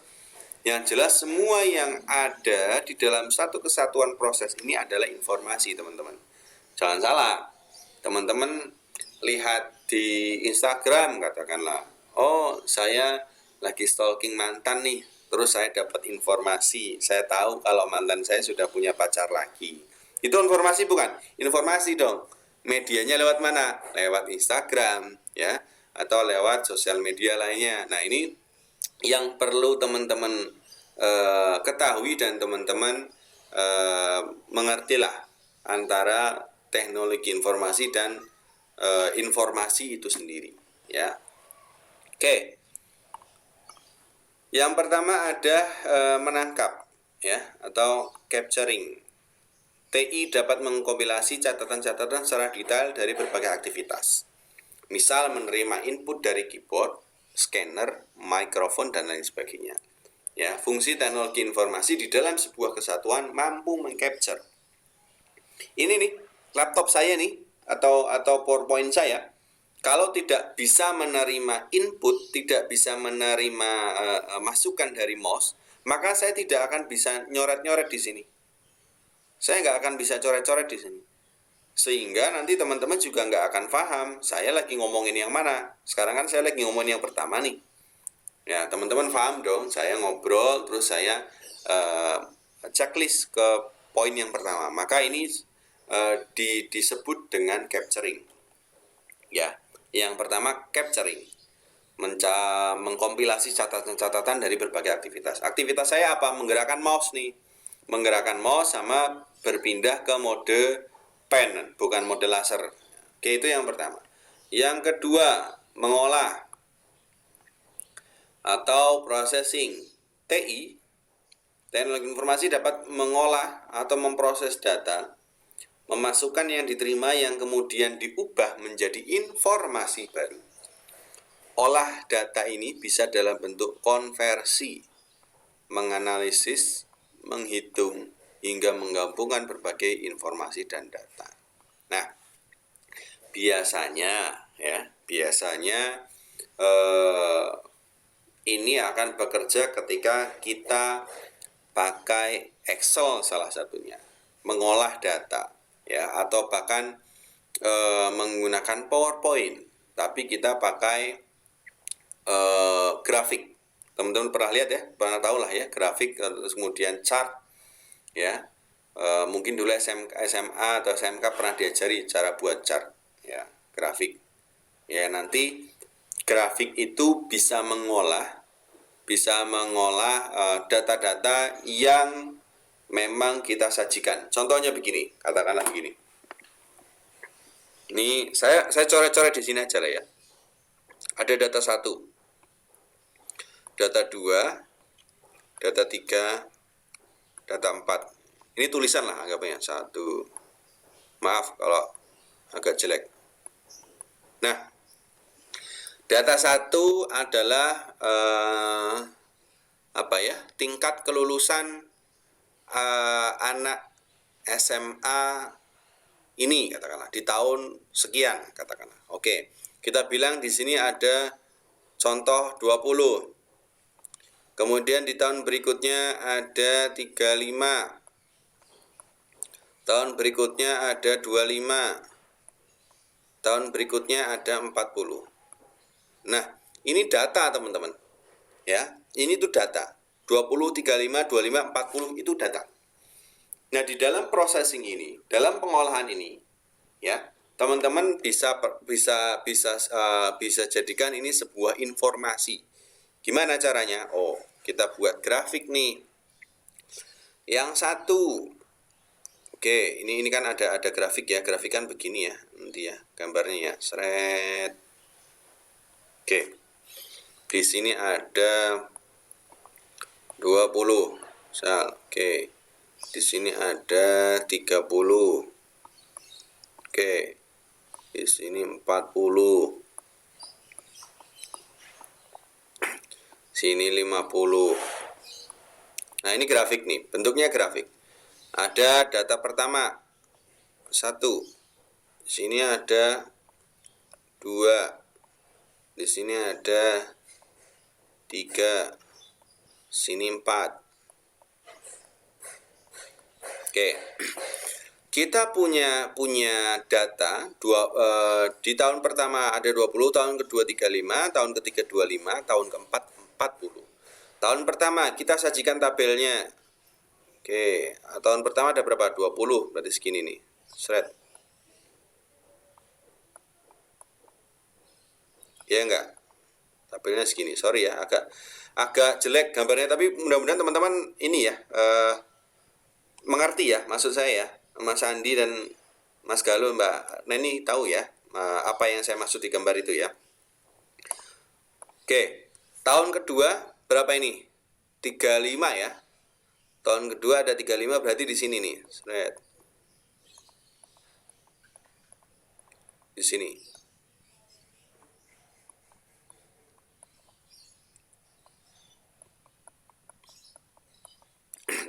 Yang jelas semua yang ada di dalam satu kesatuan proses ini adalah informasi, teman-teman. Jangan salah. Teman-teman lihat di Instagram, katakanlah, oh, saya lagi stalking mantan nih, terus saya dapat informasi, saya tahu kalau mantan saya sudah punya pacar lagi. Itu informasi bukan? Informasi dong. Medianya lewat mana? Lewat Instagram, ya, atau lewat sosial media lainnya. Nah, ini yang perlu teman-teman ketahui dan teman-teman mengertilah antara teknologi informasi dan informasi itu sendiri, ya. Oke. Yang pertama ada menangkap. ya, atau capturing. TI dapat mengkompilasi catatan-catatan secara detail dari berbagai aktivitas. Misal menerima input dari keyboard, scanner, mikrofon, dan lain sebagainya. Ya, fungsi teknologi informasi di dalam sebuah kesatuan mampu mengcapture. Ini nih, laptop saya nih atau PowerPoint saya, kalau tidak bisa menerima input, tidak bisa menerima masukan dari mouse, maka saya tidak akan bisa nyoret-nyoret di sini. Saya nggak akan bisa coret-coret di sini. Sehingga nanti teman-teman juga nggak akan paham saya lagi ngomongin yang mana. Sekarang kan saya lagi ngomongin yang pertama nih. Ya, teman-teman paham dong, saya ngobrol terus saya checklist ke poin yang pertama. Maka ini disebut dengan capturing. Ya, yang pertama capturing. Mengkompilasi catatan-catatan dari berbagai aktivitas. Aktivitas saya apa? Menggerakkan mouse nih. Menggerakkan mouse sama berpindah ke mode pen, bukan mode laser. Oke, itu yang pertama. Yang kedua, mengolah atau processing. TI, teknologi informasi, dapat mengolah atau memproses data, memasukkan yang diterima yang kemudian diubah menjadi informasi baru. Olah data ini bisa dalam bentuk konversi, menganalisis, menghitung, hingga menggabungkan berbagai informasi dan data. Nah, biasanya ini akan bekerja ketika kita pakai Excel salah satunya, mengolah data, ya, atau bahkan menggunakan PowerPoint, tapi kita pakai grafik. Teman-teman pernah lihat ya, pernah tahu lah ya, grafik, terus kemudian chart, ya. Mungkin dulu SMA atau SMK pernah diajari cara buat chart, ya, grafik. Ya, nanti grafik itu bisa mengolah data-data yang memang kita sajikan. Contohnya begini, katakanlah begini. Ini saya coret-coret di sini aja lah ya. Ada data 1, data 2, data 3, data 4. Ini tulisan lah anggapnya 1. Maaf kalau agak jelek. Nah, data 1 adalah tingkat kelulusan anak SMA ini, katakanlah di tahun sekian, katakanlah. Oke, kita bilang di sini ada contoh 20. Kemudian di tahun berikutnya ada 35. Tahun berikutnya ada 25. Tahun berikutnya ada 40. Nah, ini data teman-teman. Ya, ini tuh data. 20, 35, 25, 40 itu data. Nah, di dalam processing ini, dalam pengolahan ini, ya, teman-teman bisa jadikan ini sebuah informasi. Gimana caranya? Oh, kita buat grafik nih. Yang satu, oke, ini kan ada grafik ya, grafik kan begini ya, nanti ya, gambarnya ya, seret. Oke, di sini ada 20, misal, oke, di sini ada 30, oke, di sini 40, sini 50. Nah, ini grafik nih, bentuknya grafik. Ada data pertama 1, di sini ada 2, di sini ada 3, sini 4. Oke, kita punya data di tahun pertama ada 20, tahun kedua 35, tahun ketiga 25, tahun keempat 40. Tahun pertama kita sajikan tabelnya. Oke, tahun pertama ada berapa? 20, berarti segini nih. Seret. Ya enggak? Tabelnya segini. Sorry ya, agak jelek gambarnya, tapi mudah-mudahan teman-teman ini ya mengerti ya maksud saya ya. Mas Andi dan Mas Galuh, Mbak Neni tahu ya apa yang saya maksud di gambar itu ya. Oke, tahun kedua berapa ini? 35 ya. Tahun kedua ada 35, berarti di sini nih. Di sini.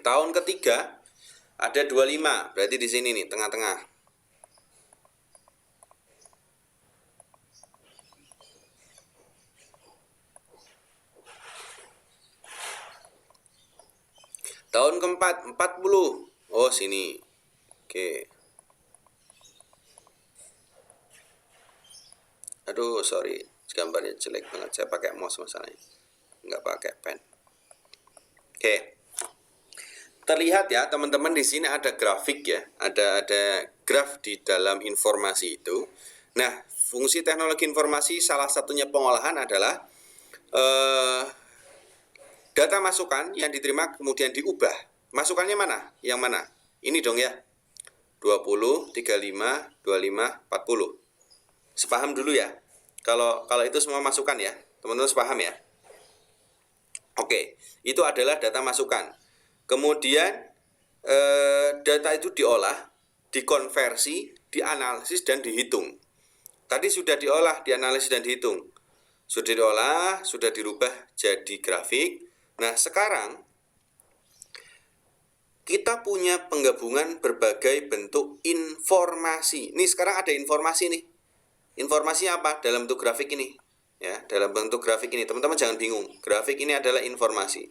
Tahun ketiga ada 25, berarti di sini nih, tengah-tengah. Tahun keempat 40. Oh, sini. Oke. Aduh, sorry. Gambarnya jelek banget. Saya pakai mouse masalahnya. Nggak pakai pen. Oke. Terlihat ya, teman-teman, di sini ada grafik ya. Ada graf di dalam informasi itu. Nah, fungsi teknologi informasi salah satunya pengolahan adalah data masukan yang diterima kemudian diubah. Masukannya mana? Yang mana? Ini dong ya. 20, 35, 25, 40. Sepaham dulu ya. Kalau itu semua masukan ya. Teman-teman sepaham ya? Oke, itu adalah data masukan. Kemudian data itu diolah, dikonversi, dianalisis dan dihitung. Tadi sudah diolah, dianalisis dan dihitung. Sudah diolah, sudah dirubah jadi grafik. Nah, sekarang kita punya penggabungan berbagai bentuk informasi. Nih, sekarang ada informasi nih. Informasinya apa? Dalam bentuk grafik ini. Ya, dalam bentuk grafik ini. Teman-teman jangan bingung. Grafik ini adalah informasi.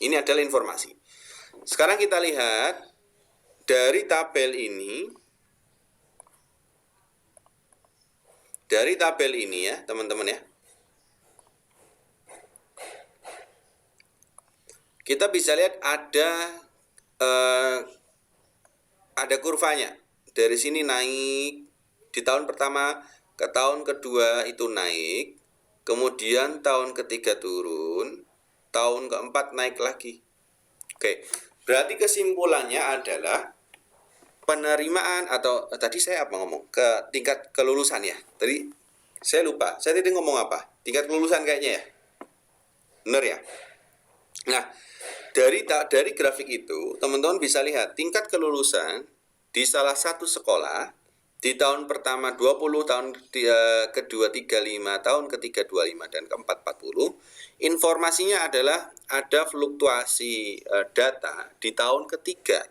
Ini adalah informasi. Sekarang kita lihat dari tabel ini. Dari tabel ini ya, teman-teman ya. Kita bisa lihat ada kurvanya. Dari sini naik, di tahun pertama ke tahun kedua itu naik, kemudian tahun ketiga turun, tahun keempat naik lagi. Oke, berarti kesimpulannya adalah penerimaan atau tadi saya apa ngomong ke tingkat kelulusan ya. Tadi saya lupa. Saya tadi ngomong apa? Tingkat kelulusan kayaknya ya. Benar ya? Nah, dari grafik itu teman-teman bisa lihat tingkat kelulusan di salah satu sekolah di tahun pertama 20, tahun kedua 35, tahun ketiga 25 dan keempat 40. Informasinya adalah ada fluktuasi data di tahun ketiga.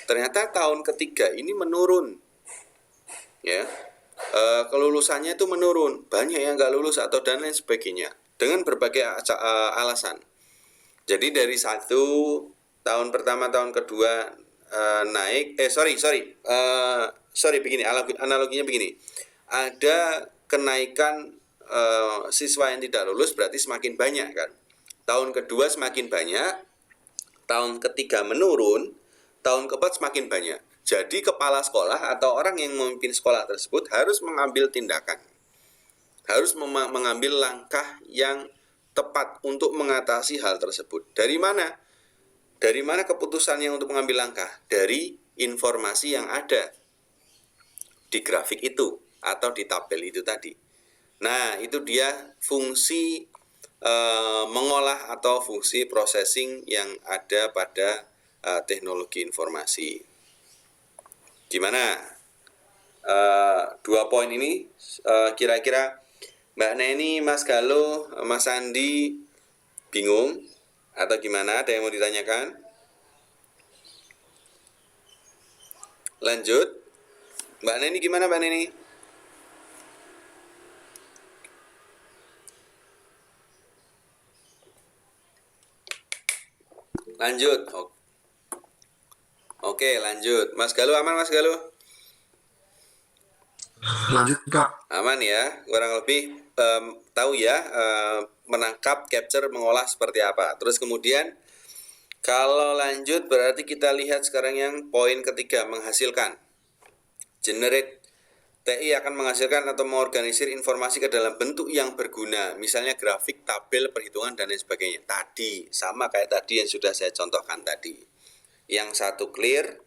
Ternyata tahun ketiga ini menurun, ya, kelulusannya itu menurun, banyak yang nggak lulus atau dan lain sebagainya dengan berbagai alasan. Jadi dari tahun pertama, tahun kedua naik, begini, analoginya begini, ada kenaikan siswa yang tidak lulus berarti semakin banyak kan. Tahun kedua semakin banyak, tahun ketiga menurun, tahun keempat semakin banyak. Jadi kepala sekolah atau orang yang memimpin sekolah tersebut harus mengambil tindakan, harus mengambil langkah yang tepat untuk mengatasi hal tersebut. Dari mana? Dari mana keputusannya untuk mengambil langkah? Dari informasi yang ada di grafik itu atau di tabel itu tadi. Nah, itu dia fungsi mengolah atau fungsi processing yang ada pada teknologi informasi. Gimana? 2 poin ini kira-kira Mbak Neni, Mas Galuh, Mas Andi bingung atau gimana? Ada yang mau ditanyakan? Lanjut. Mbak Neni gimana, Mbak Neni? Lanjut. Oke, lanjut. Mas Galuh aman, Mas Galuh? Lanjut, Kak. Aman ya, kurang lebih tahu ya menangkap, capture, mengolah seperti apa. Terus kemudian kalau lanjut berarti kita lihat sekarang yang poin ketiga, menghasilkan. Generate. TI akan menghasilkan atau mengorganisir informasi ke dalam bentuk yang berguna, misalnya grafik, tabel, perhitungan, dan lain sebagainya. Tadi, sama kayak tadi yang sudah saya contohkan tadi. Yang satu clear,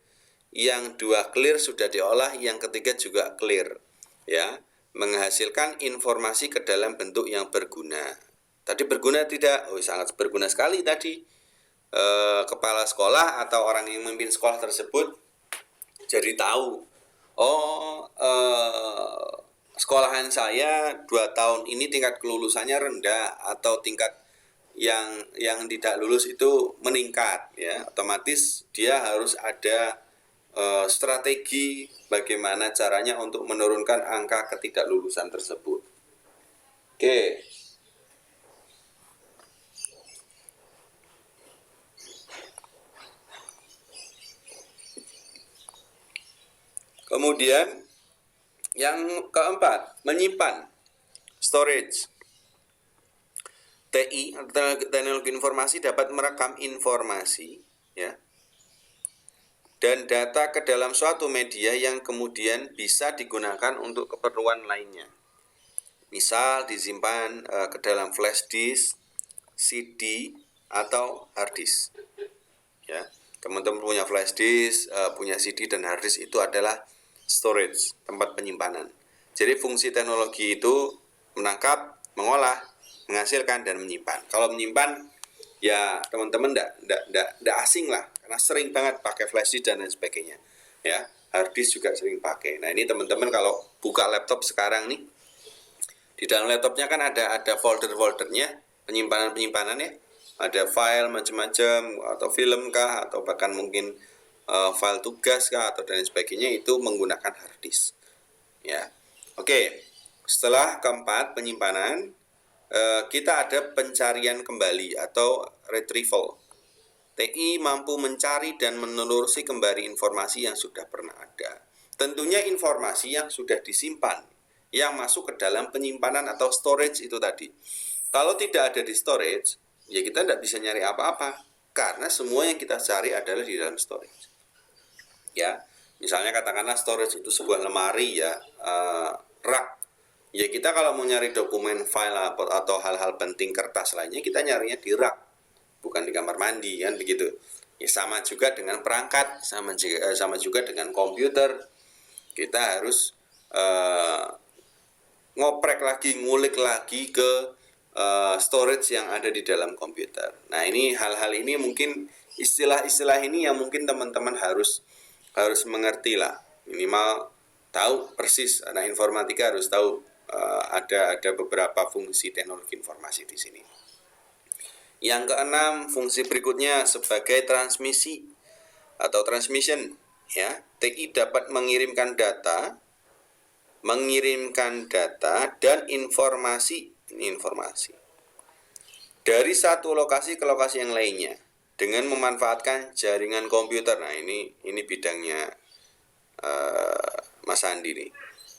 yang dua clear sudah diolah, yang ketiga juga clear. Ya, menghasilkan informasi ke dalam bentuk yang berguna. Tadi berguna tidak? Oh, sangat berguna sekali tadi. Kepala sekolah atau orang yang memimpin sekolah tersebut jadi tahu, sekolahan saya 2 tahun ini tingkat kelulusannya rendah atau tingkat yang tidak lulus itu meningkat, ya. Otomatis dia harus ada strategi bagaimana caranya untuk menurunkan angka ketidaklulusan tersebut. Oke. Kemudian yang keempat, menyimpan, storage. TI, teknologi informasi, dapat merekam informasi, ya, dan data ke dalam suatu media yang kemudian bisa digunakan untuk keperluan lainnya. Misal disimpan ke dalam flash disk, CD, atau hard disk. Ya, teman-teman punya flash disk, punya CD dan hard disk, itu adalah storage, tempat penyimpanan. Jadi fungsi teknologi itu menangkap, mengolah, menghasilkan, dan menyimpan. Kalau menyimpan, ya teman-teman tidak asing lah, karena sering banget pakai flash disk dan lain sebagainya. Ya, hard disk juga sering pakai. Nah, ini teman-teman kalau buka laptop sekarang nih, di dalam laptopnya kan ada folder-foldernya, penyimpanan-penyimpanannya. Ada file macam-macam, atau film kah, atau bahkan mungkin file tugas kah, atau dan sebagainya, itu menggunakan hard disk. Ya, oke. Setelah keempat, penyimpanan, kita ada pencarian kembali atau retrieval. TI mampu mencari dan menelusuri kembali informasi yang sudah pernah ada. Tentunya informasi yang sudah disimpan, yang masuk ke dalam penyimpanan atau storage itu tadi. Kalau tidak ada di storage, ya kita tidak bisa nyari apa-apa, karena semua yang kita cari adalah di dalam storage. Ya, misalnya katakanlah storage itu sebuah lemari, ya, rak. Ya, kita kalau mau nyari dokumen, file atau hal-hal penting kertas lainnya, kita nyarinya di rak, bukan di kamar mandi, kan begitu. Ya, sama juga dengan perangkat, sama juga dengan komputer. Kita harus ngoprek lagi, ngulik lagi ke storage yang ada di dalam komputer. Nah, ini hal-hal ini mungkin istilah-istilah ini yang mungkin teman-teman harus mengerti lah, minimal tahu persis. Anak informatika harus tahu ada beberapa fungsi teknologi informasi di sini. Yang keenam, fungsi berikutnya sebagai transmisi atau transmission, ya. TI dapat mengirimkan data dan informasi dari satu lokasi ke lokasi yang lainnya dengan memanfaatkan jaringan komputer. Nah, ini bidangnya Mas Andi nih.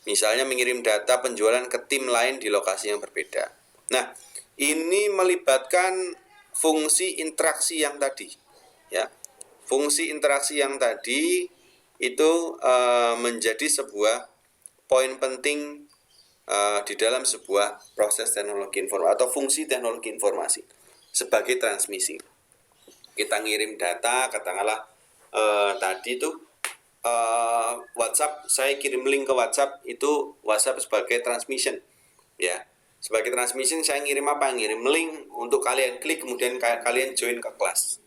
Misalnya mengirim data penjualan ke tim lain di lokasi yang berbeda. Nah, ini melibatkan fungsi interaksi yang tadi, ya. Fungsi interaksi yang tadi itu menjadi sebuah poin penting di dalam sebuah proses teknologi informasi atau fungsi teknologi informasi sebagai transmisi. Kita ngirim data, katakanlah tadi tuh WhatsApp, saya kirim link ke WhatsApp, itu WhatsApp sebagai transmission, ya. Sebagai transmission saya ngirim apa? Ngirim link untuk kalian klik, kemudian kalian join ke kelas.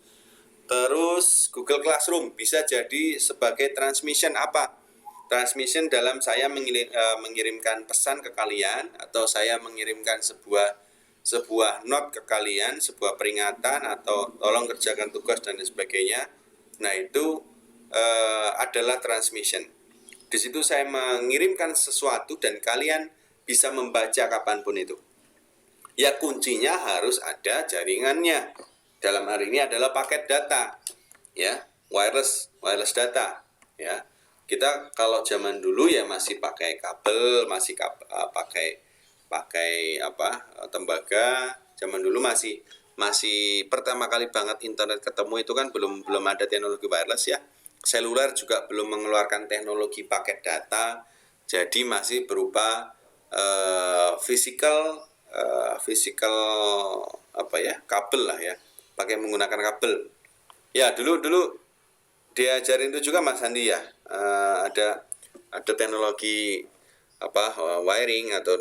Terus Google Classroom bisa jadi sebagai transmission apa? Transmission dalam saya mengirimkan pesan ke kalian, atau saya mengirimkan sebuah note ke kalian, sebuah peringatan, atau tolong kerjakan tugas dan sebagainya. Nah, itu adalah transmission. Di situ saya mengirimkan sesuatu dan kalian bisa membaca kapanpun itu. Ya, kuncinya harus ada jaringannya. Dalam hari ini adalah paket data, ya, wireless data, ya. Kita kalau zaman dulu ya masih pakai kabel, masih pakai tembaga. Zaman dulu masih pertama kali banget internet ketemu itu kan belum ada teknologi wireless, ya. Seluler juga belum mengeluarkan teknologi paket data, jadi masih berupa physical kabel lah, ya, pakai menggunakan kabel. Ya, dulu diajarin itu juga Mas Andi, ya. Ada teknologi wiring atau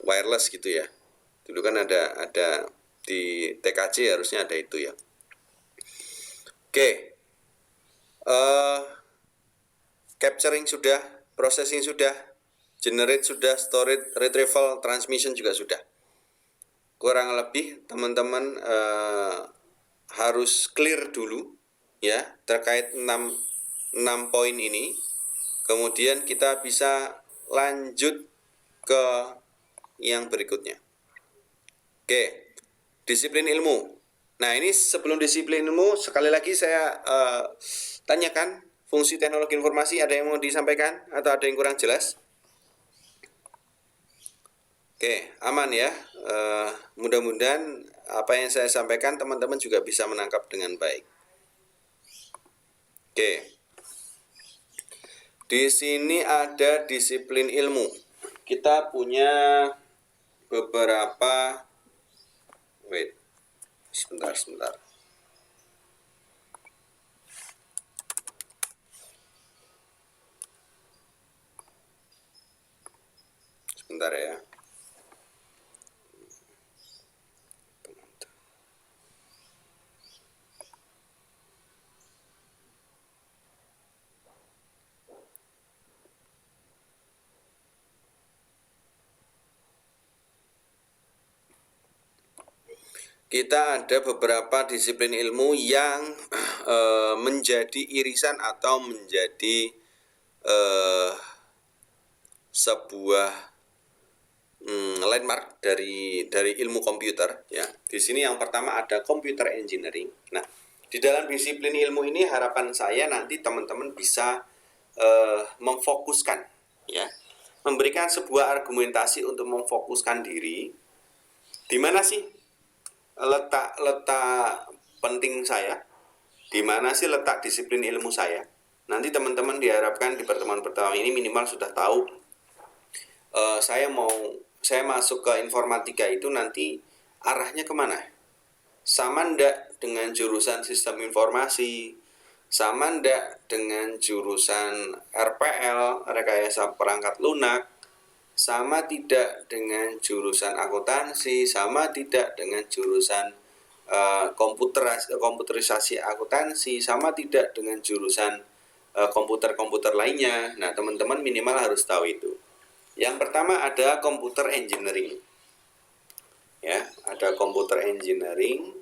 wireless gitu ya. Dulu kan ada di TKJ harusnya ada itu ya. Oke. Capturing sudah, processing sudah, generate sudah, storage, retrieval, transmission juga sudah. Kurang lebih teman-teman harus clear dulu ya terkait 6 poin ini. Kemudian kita bisa lanjut ke yang berikutnya. Oke, disiplin ilmu. Nah, ini sebelum disiplin ilmu, sekali lagi saya tanyakan, fungsi teknologi informasi ada yang mau disampaikan atau ada yang kurang jelas? Oke, aman ya. Mudah-mudahan apa yang saya sampaikan teman-teman juga bisa menangkap dengan baik. Oke. Di sini ada disiplin ilmu. Kita punya beberapa sebentar. Sebentar ya. Kita ada beberapa disiplin ilmu yang menjadi irisan atau menjadi sebuah landmark dari ilmu komputer ya. Di sini yang pertama ada computer engineering. Nah, di dalam disiplin ilmu ini harapan saya nanti teman-teman bisa memfokuskan ya, memberikan sebuah argumentasi untuk memfokuskan diri. Di mana sih letak penting saya? Di mana sih letak disiplin ilmu saya? Nanti teman-teman diharapkan di pertemuan pertama ini minimal sudah tahu saya masuk ke informatika itu nanti arahnya kemana? Sama ndak dengan jurusan sistem informasi? Sama ndak dengan jurusan RPL, rekayasa perangkat lunak? Sama tidak dengan jurusan akuntansi, sama tidak dengan jurusan komputerisasi akuntansi, sama tidak dengan jurusan komputer lainnya. Nah, teman-teman minimal harus tahu itu. Yang pertama ada computer engineering. Ya, ada computer engineering.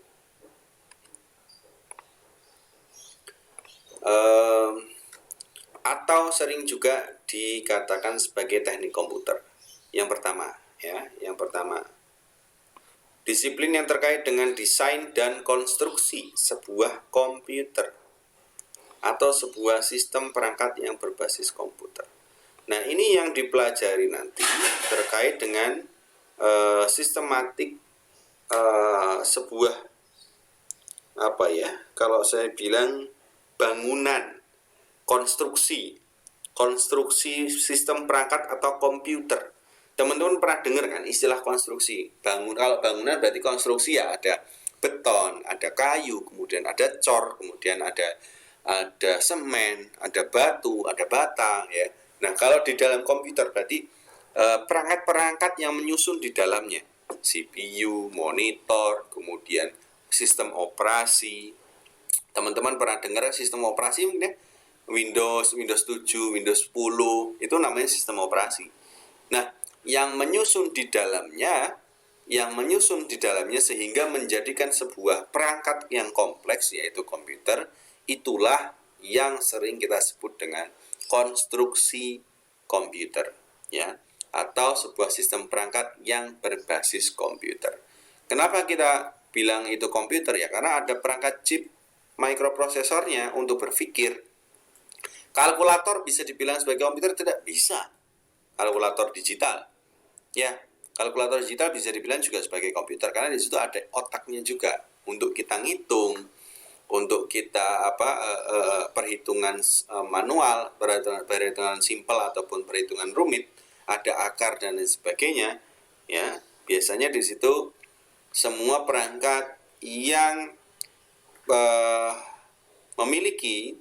Atau sering juga dikatakan sebagai teknik komputer. Yang pertama, disiplin yang terkait dengan desain dan konstruksi sebuah komputer atau sebuah sistem perangkat yang berbasis komputer. Nah, ini yang dipelajari nanti terkait dengan sistematik sebuah kalau saya bilang bangunan, konstruksi sistem perangkat atau komputer. Teman-teman pernah dengar kan istilah konstruksi? Kalau bangunan berarti konstruksi ya ada beton, ada kayu, kemudian ada cor, kemudian ada semen, ada batu, ada bata ya. Nah, kalau di dalam komputer berarti perangkat-perangkat yang menyusun di dalamnya, CPU, monitor, kemudian sistem operasi. Teman-teman pernah dengar sistem operasi mungkin ya? Windows 7, Windows 10, itu namanya sistem operasi. Nah, yang menyusun di dalamnya sehingga menjadikan sebuah perangkat yang kompleks yaitu komputer, itulah yang sering kita sebut dengan konstruksi komputer ya, atau sebuah sistem perangkat yang berbasis komputer. Kenapa kita bilang itu komputer ya? Karena ada perangkat chip mikroprosesornya untuk berpikir. Kalkulator bisa dibilang sebagai komputer? Tidak bisa. Kalkulator digital ya, kalkulator digital bisa dibilang juga sebagai komputer karena di situ ada otaknya juga untuk kita ngitung, untuk kita perhitungan manual, perhitungan simpel ataupun perhitungan rumit, ada akar dan lain sebagainya ya. Biasanya di situ semua perangkat yang memiliki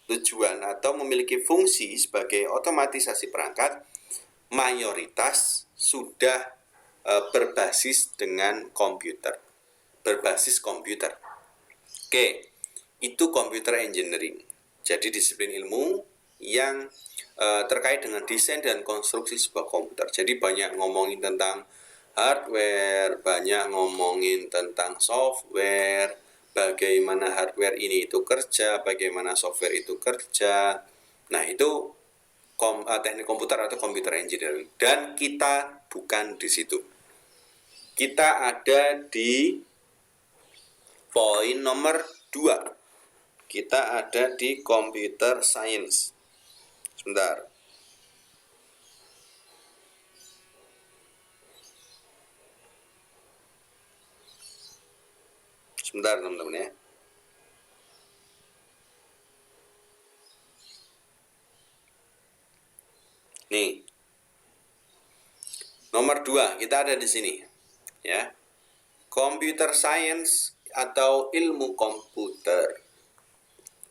tujuan atau memiliki fungsi sebagai otomatisasi perangkat mayoritas sudah berbasis dengan komputer, berbasis komputer. Oke, itu computer engineering. Jadi disiplin ilmu yang terkait dengan desain dan konstruksi sebuah komputer. Jadi banyak ngomongin tentang hardware, banyak ngomongin tentang software, bagaimana hardware ini itu kerja, bagaimana software itu kerja. Nah, itu teknik komputer atau computer engineering. Dan kita bukan di situ. Kita ada di poin nomor 2. Kita ada di computer science. Sebentar. Sebentar teman-teman ya. Nih. Nomor 2, kita ada di sini. Ya. Computer science atau ilmu komputer.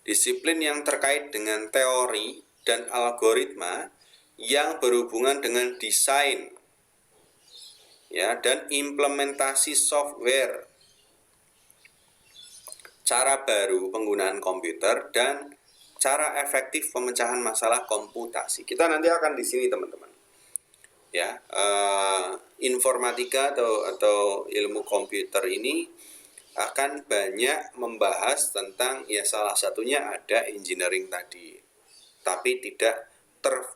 Disiplin yang terkait dengan teori dan algoritma yang berhubungan dengan desain ya dan implementasi software, cara baru penggunaan komputer dan cara efektif pemecahan masalah komputasi. Kita nanti akan di sini teman-teman. Ya, informatika atau ilmu komputer ini akan banyak membahas tentang ya salah satunya ada engineering tadi. Tapi tidak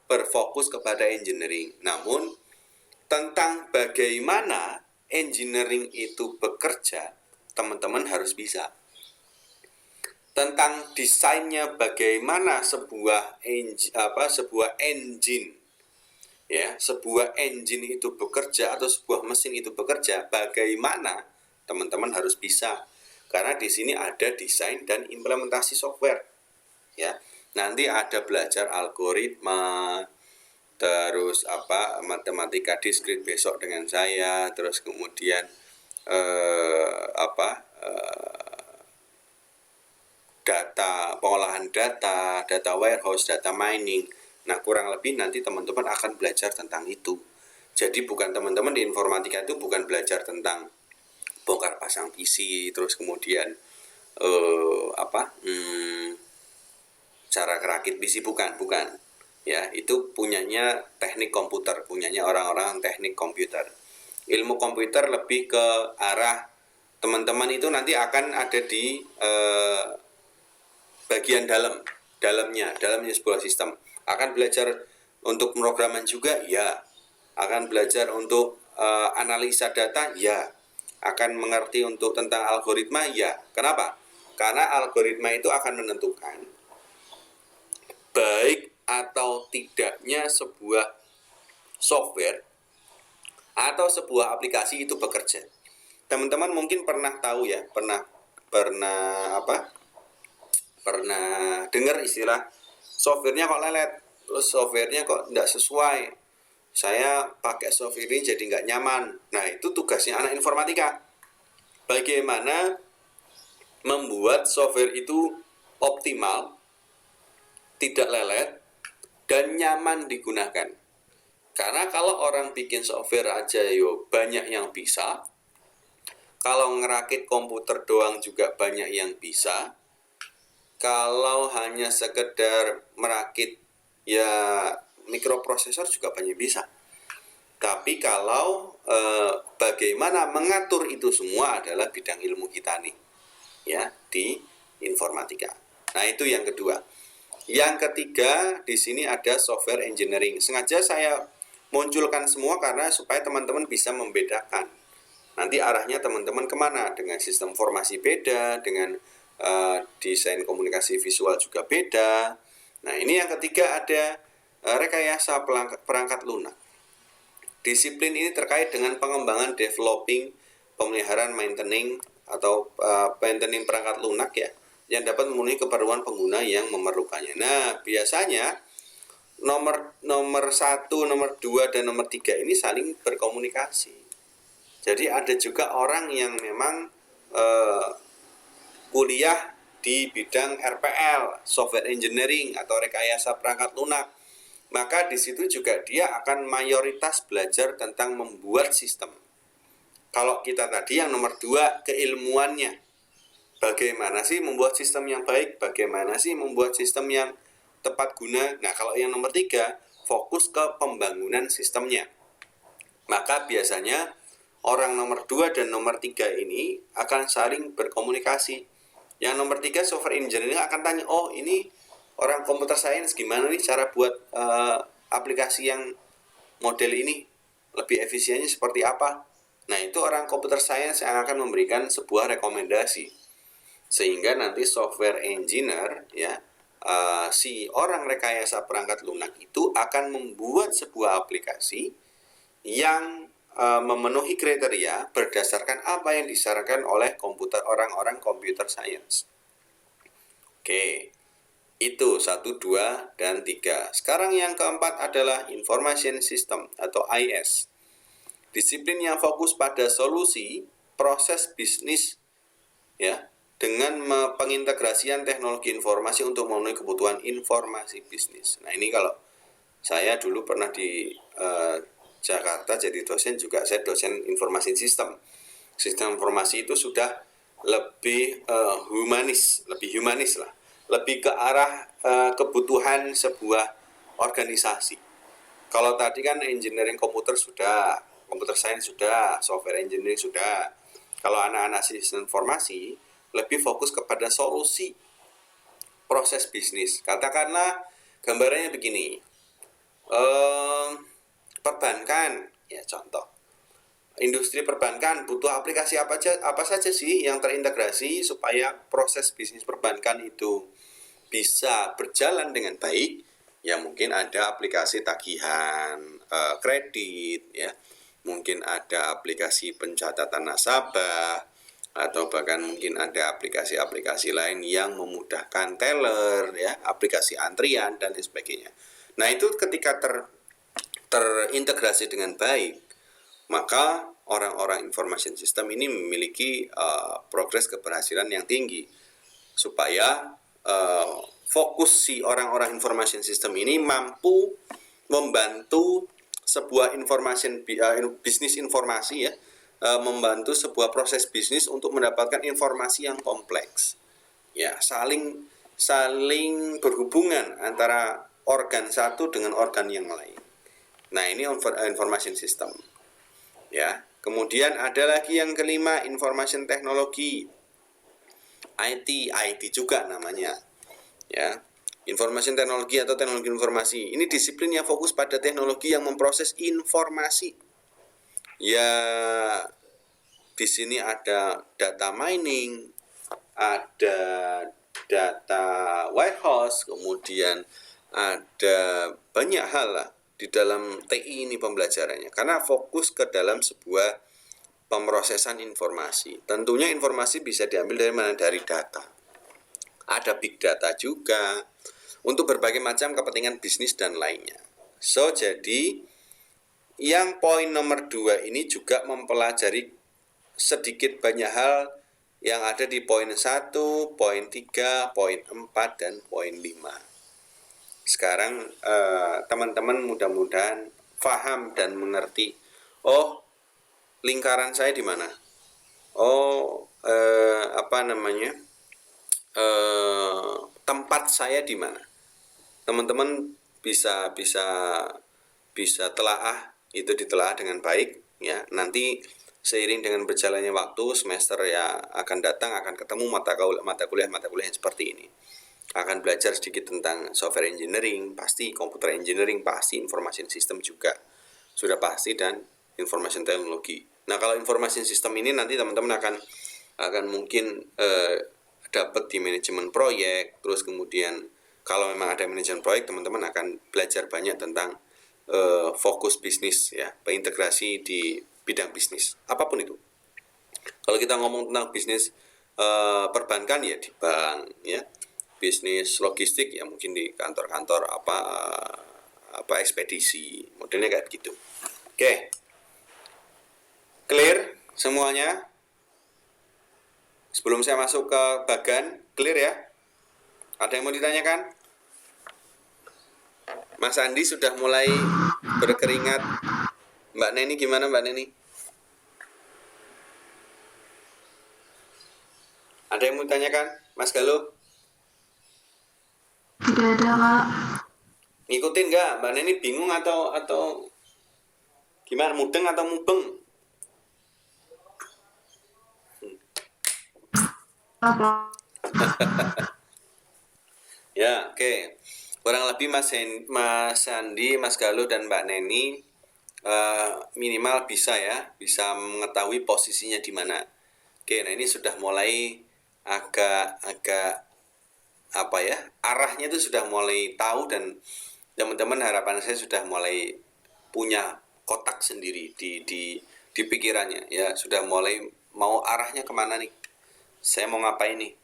berfokus kepada engineering. Namun tentang bagaimana engineering itu bekerja, teman-teman harus bisa. Tentang desainnya bagaimana sebuah engine ya, sebuah engine itu bekerja atau sebuah mesin itu bekerja, bagaimana teman-teman harus bisa. Karena di sini ada desain dan implementasi software. Ya. Nanti ada belajar algoritma, terus matematika diskrit besok dengan saya, terus kemudian data, pengolahan data, data warehouse, data mining. Nah, kurang lebih nanti teman-teman akan belajar tentang itu. Jadi bukan teman-teman di informatika itu bukan belajar tentang bongkar pasang PC, terus kemudian cara kerakit PC, bukan. Ya, itu punyanya teknik komputer, punyanya orang-orang teknik komputer. Ilmu komputer lebih ke arah teman-teman itu nanti akan ada di bagian dalamnya sebuah sistem. Akan belajar untuk pemrograman juga, ya. Akan belajar untuk analisa data, ya. Akan mengerti untuk tentang algoritma, ya. Kenapa? Karena algoritma itu akan menentukan baik atau tidaknya sebuah software atau sebuah aplikasi itu bekerja. Teman-teman mungkin pernah tahu ya, pernah dengar istilah softwarenya kok lelet, terus softwarenya kok tidak sesuai, saya pakai software ini jadi nggak nyaman. Nah, itu tugasnya anak informatika. Bagaimana membuat software itu optimal, tidak lelet, dan nyaman digunakan. Karena kalau orang bikin software aja banyak yang bisa, kalau ngerakit komputer doang juga banyak yang bisa, kalau hanya sekedar merakit ya mikroprosesor juga banyak bisa. Tapi kalau bagaimana mengatur itu semua adalah bidang ilmu kita nih, ya, di informatika. Nah, itu yang kedua. Yang ketiga, di sini ada software engineering. Sengaja saya munculkan semua karena supaya teman-teman bisa membedakan. Nanti arahnya teman-teman kemana? Dengan sistem formasi beda, dengan desain komunikasi visual juga beda. Nah, ini yang ketiga ada rekayasa perangkat lunak. Disiplin ini terkait dengan pengembangan, developing, pemeliharaan, maintaining atau maintaining perangkat lunak ya, yang dapat memenuhi keperluan pengguna yang memerlukannya. Nah, biasanya nomor 1, nomor 2, dan nomor 3 ini saling berkomunikasi. Jadi ada juga orang yang memang kuliah di bidang RPL, software engineering atau rekayasa perangkat lunak. maka di situ juga dia akan mayoritas belajar tentang membuat sistem. Kalau kita tadi yang nomor 2 keilmuannya, bagaimana sih membuat sistem yang baik, bagaimana sih membuat sistem yang tepat guna. Nah, kalau yang nomor 3 fokus ke pembangunan sistemnya. Maka biasanya orang nomor 2 dan nomor 3 ini akan saling berkomunikasi. Yang nomor 3 software engineering akan tanya, oh ini orang computer science gimana nih cara buat aplikasi yang model ini, lebih efisiennya seperti apa. Nah, itu orang computer science yang akan memberikan sebuah rekomendasi, sehingga nanti software engineer ya, si orang rekayasa perangkat lunak itu akan membuat sebuah aplikasi yang memenuhi kriteria berdasarkan apa yang disarankan oleh orang-orang computer science. Oke, itu 1, 2, dan 3. Sekarang yang keempat adalah Information System atau IS. Disiplin yang fokus pada solusi proses bisnis ya, dengan pengintegrasian teknologi informasi untuk memenuhi kebutuhan informasi bisnis. Nah, ini kalau saya dulu pernah di Jakarta jadi dosen juga, saya dosen informasi sistem. Sistem informasi itu sudah lebih humanis lah, lebih ke arah kebutuhan sebuah organisasi. Kalau tadi kan engineering komputer sudah, computer science sudah, software engineering sudah. Kalau anak-anak sistem informasi lebih fokus kepada solusi proses bisnis. Katakanlah gambarannya begini, perbankan, ya contoh, industri perbankan butuh aplikasi apa saja sih yang terintegrasi supaya proses bisnis perbankan itu bisa berjalan dengan baik. Ya mungkin ada aplikasi tagihan kredit, ya mungkin ada aplikasi pencatatan nasabah, atau bahkan mungkin ada aplikasi-aplikasi lain yang memudahkan teller, ya aplikasi antrian dan lain sebagainya. Nah, itu ketika terintegrasi dengan baik, maka orang-orang information system ini memiliki progres keberhasilan yang tinggi, supaya fokus si orang-orang information system ini mampu membantu sebuah bisnis informasi ya, membantu sebuah proses bisnis untuk mendapatkan informasi yang kompleks, ya saling berhubungan antara organ satu dengan organ yang lain. Nah, ini information system ya. Kemudian ada lagi yang kelima, information technology, IT juga namanya ya. Information teknologi atau teknologi informasi ini disiplin yang fokus pada teknologi yang memproses informasi. Ya, di sini ada data mining, ada data warehouse, kemudian ada banyak hal lah di dalam TI ini pembelajarannya, karena fokus ke dalam sebuah pemrosesan informasi. Tentunya informasi bisa diambil dari mana? Dari data. Ada big data juga untuk berbagai macam kepentingan bisnis dan lainnya. So, jadi yang poin nomor 2 ini juga mempelajari sedikit banyak hal yang ada di poin 1, poin 3, poin 4, dan poin 5. Sekarang teman-teman mudah-mudahan paham dan mengerti, oh lingkaran saya di mana, oh tempat saya di mana. Teman-teman bisa telaah, itu ditelaah dengan baik ya. Nanti seiring dengan berjalannya waktu, semester ya akan datang, akan ketemu mata kuliah yang seperti ini. Akan belajar sedikit tentang software engineering, pasti computer engineering, pasti information system juga sudah pasti, dan information technology. Nah, kalau information system ini nanti teman-teman akan mungkin dapat di manajemen proyek. Terus kemudian kalau memang ada manajemen proyek, teman-teman akan belajar banyak tentang fokus bisnis ya, integrasi di bidang bisnis apapun itu. Kalau kita ngomong tentang bisnis perbankan ya di bank ya, bisnis logistik ya mungkin di kantor-kantor apa ekspedisi, modelnya kayak gitu. Oke. Clear semuanya? Sebelum saya masuk ke bagan, clear ya? Ada yang mau ditanyakan? Mas Andi sudah mulai berkeringat. Mbak Neni gimana Mbak Neni? Ada yang mau tanyakan? Mas Galuh? Tidak ada, Kak. Ngikutin nggak? Mbak Neni bingung atau gimana? Mudeng atau mubeng? Apa? Ya, oke. Kurang lebih Mas Andi, Mas Galuh dan Mbak Neni minimal bisa mengetahui posisinya di mana. Oke, nah ini sudah mulai agak apa ya? Arahnya itu sudah mulai tahu dan teman-teman harapan saya sudah mulai punya kotak sendiri di pikirannya ya, sudah mulai mau arahnya kemana nih, saya mau ngapain nih,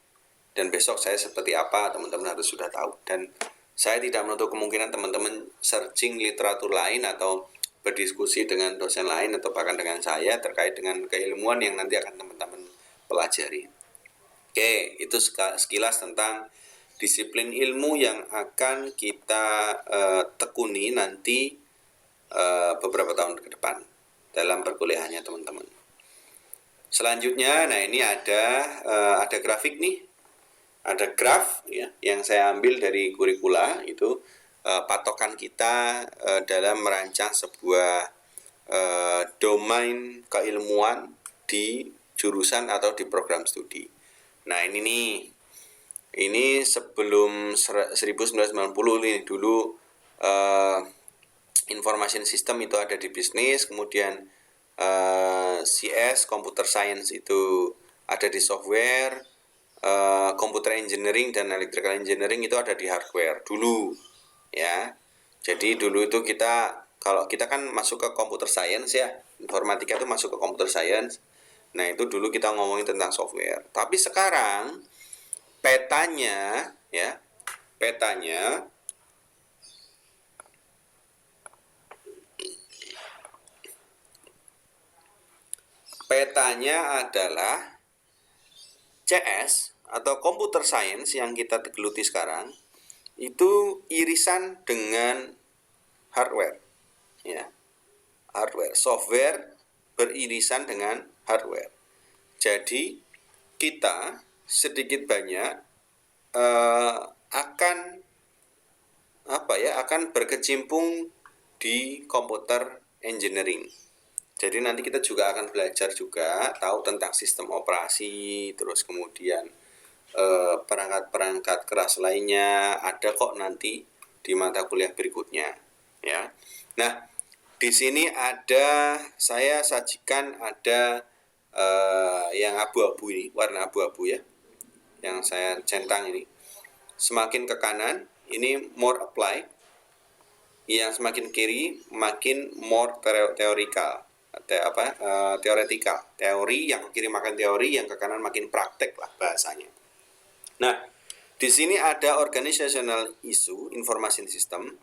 dan besok saya seperti apa, teman-teman harus sudah tahu. Dan saya tidak menutup kemungkinan teman-teman searching literatur lain atau berdiskusi dengan dosen lain atau bahkan dengan saya terkait dengan keilmuan yang nanti akan teman-teman pelajari. Oke, itu sekilas tentang disiplin ilmu yang akan kita tekuni nanti beberapa tahun ke depan dalam perkuliahannya teman-teman. Selanjutnya, nah ini ada grafik nih, ada graf ya yang saya ambil dari kurikula itu patokan kita dalam merancang sebuah domain keilmuan di jurusan atau di program studi. Nah ini nih, ini sebelum 1990 nih dulu information system itu ada di bisnis, kemudian CS computer science itu ada di software, computer engineering dan electrical engineering itu ada di hardware dulu ya. Jadi dulu itu kalau kita kan masuk ke computer science ya, informatika itu masuk ke computer science. Nah itu dulu kita ngomongin tentang software. Tapi sekarang petanya adalah CS atau computer science yang kita geluti sekarang itu irisan dengan hardware ya. Hardware, software beririsan dengan hardware. Jadi kita sedikit banyak akan berkecimpung di computer engineering. Jadi nanti kita juga akan belajar juga tahu tentang sistem operasi, terus kemudian perangkat-perangkat keras lainnya ada kok nanti di mata kuliah berikutnya ya. Nah, di sini saya sajikan ada yang abu-abu ini, warna abu-abu ya, yang saya centang ini. Semakin ke kanan ini more apply, yang semakin kiri makin more theoretical. Teori yang ke kiri makin teori, yang ke kanan makin praktek lah bahasanya. Nah, di sini ada organizational issue, information system,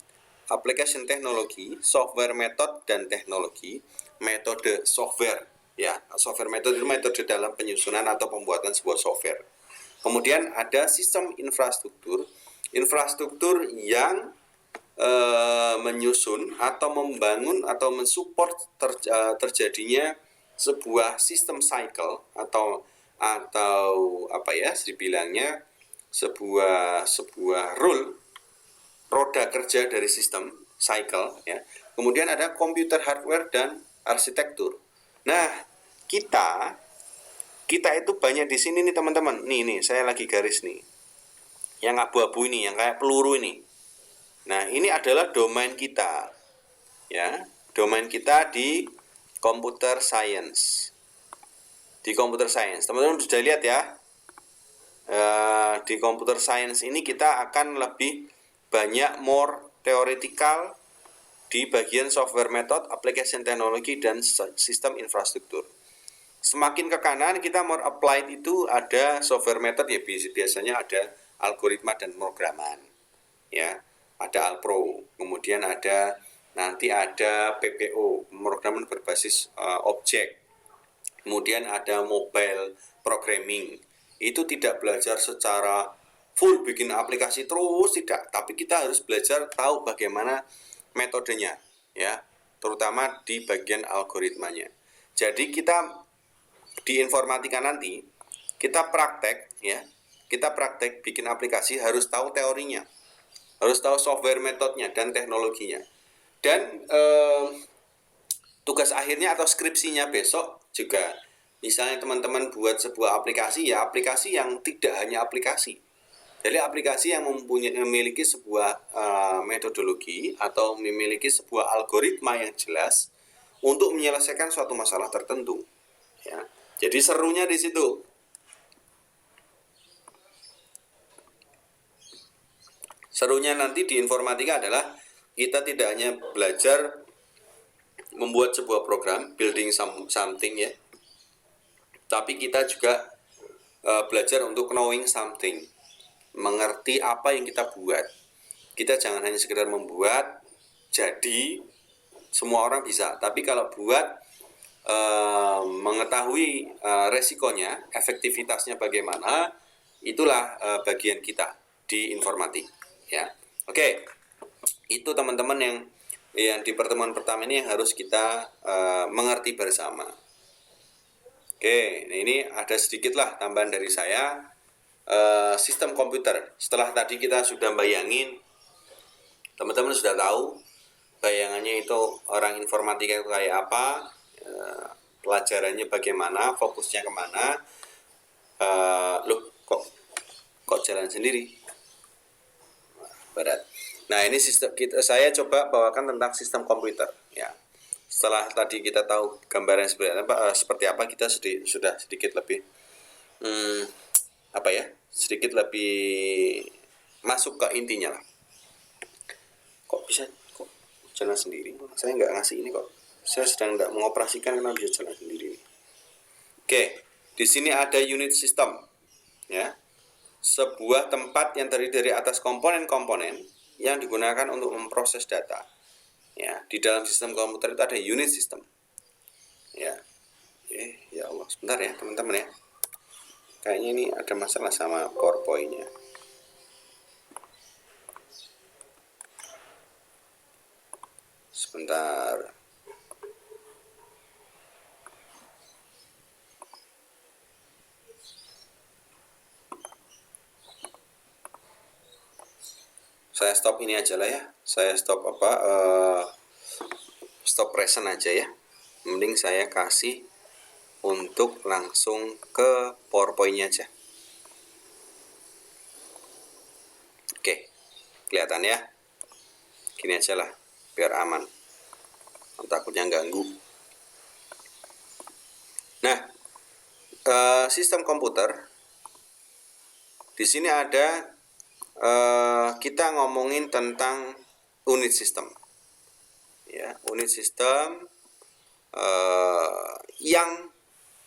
application technology, software method dan teknologi, metode software ya. Software method itu metode dalam penyusunan atau pembuatan sebuah software. Kemudian ada sistem infrastruktur yang menyusun atau membangun atau mensupport terjadinya sebuah sistem cycle atau dibilangnya sebuah roda kerja dari sistem cycle ya. Kemudian ada komputer hardware dan arsitektur. Nah, kita itu banyak di sini nih teman-teman. Nih saya lagi garis nih. Yang abu-abu ini, yang kayak peluru ini. Nah, ini adalah domain kita. Ya, domain kita di computer science. Di computer science. Teman-teman sudah lihat ya. Di computer science ini kita akan lebih banyak more theoretical di bagian software method, application technology dan sistem infrastruktur. Semakin ke kanan kita more applied itu ada software method ya, biasanya ada algoritma dan pemrograman. Ya. Ada Alpro, kemudian nanti ada PPO, pemrograman berbasis objek. Kemudian ada mobile programming. Itu tidak belajar secara full bikin aplikasi terus, tidak, tapi kita harus belajar tahu bagaimana metodenya, ya, terutama di bagian algoritmanya. Jadi kita di informatika nanti kita praktek, ya, kita praktek bikin aplikasi harus tahu teorinya, harus tahu software metodenya dan teknologinya. Dan tugas akhirnya atau skripsinya besok juga, misalnya teman-teman buat sebuah aplikasi, ya aplikasi yang tidak hanya aplikasi. Jadi aplikasi yang memiliki sebuah metodologi atau memiliki sebuah algoritma yang jelas untuk menyelesaikan suatu masalah tertentu. Ya. Jadi serunya di situ. Serunya nanti di informatika adalah kita tidak hanya belajar membuat sebuah program, building something, ya, tapi kita juga belajar untuk knowing something, mengerti apa yang kita buat. Kita jangan hanya sekedar membuat, jadi semua orang bisa. Tapi kalau buat, mengetahui resikonya, efektivitasnya bagaimana, itulah bagian kita di informatik. Ya, oke, itu teman-teman yang di pertemuan pertama ini yang harus kita mengerti bersama. Oke, nah ini ada sedikit lah tambahan dari saya. Sistem komputer. Setelah tadi kita sudah bayangin, teman-teman sudah tahu bayangannya itu orang informatika itu kayak apa, pelajarannya bagaimana, fokusnya kemana. Loh, kok jalan sendiri? Barat. Nah, ini sistem saya coba bawakan tentang sistem komputer, ya. Setelah tadi kita tahu gambaran seperti apa, kita sudah sedikit lebih sedikit lebih masuk ke intinya lah. Kok bisa jalan sendiri? Saya nggak ngasih ini kok. Saya sedang nggak mengoperasikan, kenapa bisa jalan sendiri? Oke, di sini ada unit system, ya. Sebuah tempat yang terdiri dari atas komponen-komponen yang digunakan untuk memproses data. Ya, di dalam sistem komputer itu ada unit system. Ya. Ya Allah, sebentar ya, teman-teman ya. Kayaknya ini ada masalah sama PowerPoint-nya. Sebentar. Saya stop ini aja lah ya. Saya stop stop present aja ya. Mending saya kasih untuk langsung ke PowerPoint-nya aja. Oke, kelihatan ya. Gini aja lah, biar aman. Takutnya ganggu. Nah, sistem komputer. Di sini ada kita ngomongin tentang unit system, ya, unit system yang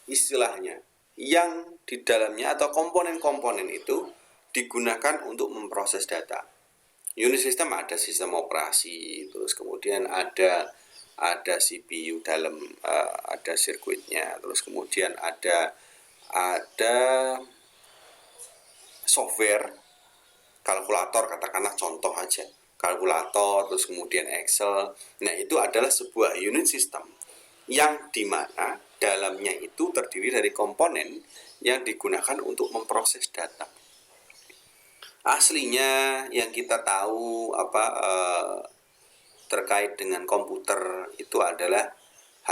istilahnya yang di dalamnya atau komponen-komponen itu digunakan untuk memproses data. Unit system ada sistem operasi, terus kemudian ada CPU dalam, ada sirkuitnya, terus kemudian ada software, kalkulator katakanlah, contoh aja, kalkulator, terus kemudian Excel. Nah, itu adalah sebuah unit system yang dimana dalamnya itu terdiri dari komponen yang digunakan untuk memproses data. Aslinya yang kita tahu terkait dengan komputer itu adalah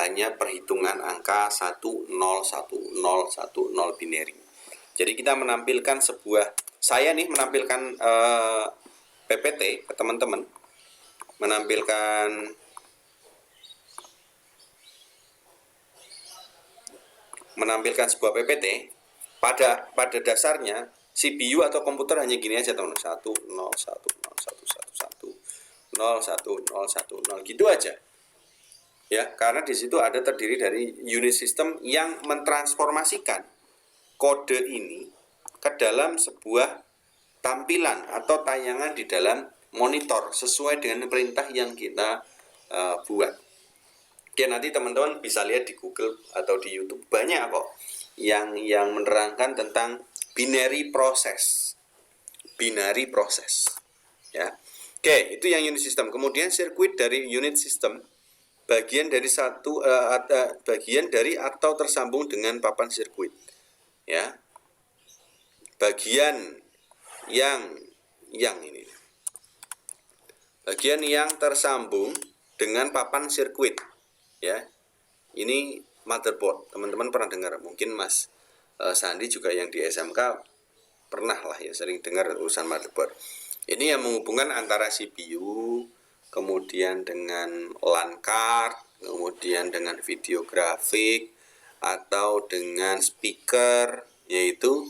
hanya perhitungan angka 1, 0, 1, 0, 1, 0 binary. Jadi kita menampilkan saya menampilkan PPT ke teman-teman, menampilkan sebuah PPT. Pada dasarnya CPU atau komputer hanya gini aja, teman. 1, 0, 1, 0, 1, 1, 1, 0, 1, 0, 1, 0, gitu aja. Ya, karena di situ ada terdiri dari unit system yang mentransformasikan kode ini ke dalam sebuah tampilan atau tayangan di dalam monitor sesuai dengan perintah yang kita buat. Oke, nanti teman-teman bisa lihat di Google atau di YouTube, banyak kok yang menerangkan tentang binary process. binary proses. Ya. Oke, itu yang unit system. Kemudian sirkuit dari unit system bagian dari bagian dari atau tersambung dengan papan sirkuit. Ya. Bagian yang ini. Bagian yang tersambung dengan papan sirkuit. Ya. Ini motherboard. Teman-teman pernah dengar, mungkin Mas Sandi juga yang di SMK pernah lah ya sering dengar urusan motherboard. Ini yang menghubungkan antara CPU, kemudian dengan LAN card, kemudian dengan video grafik atau dengan speaker, yaitu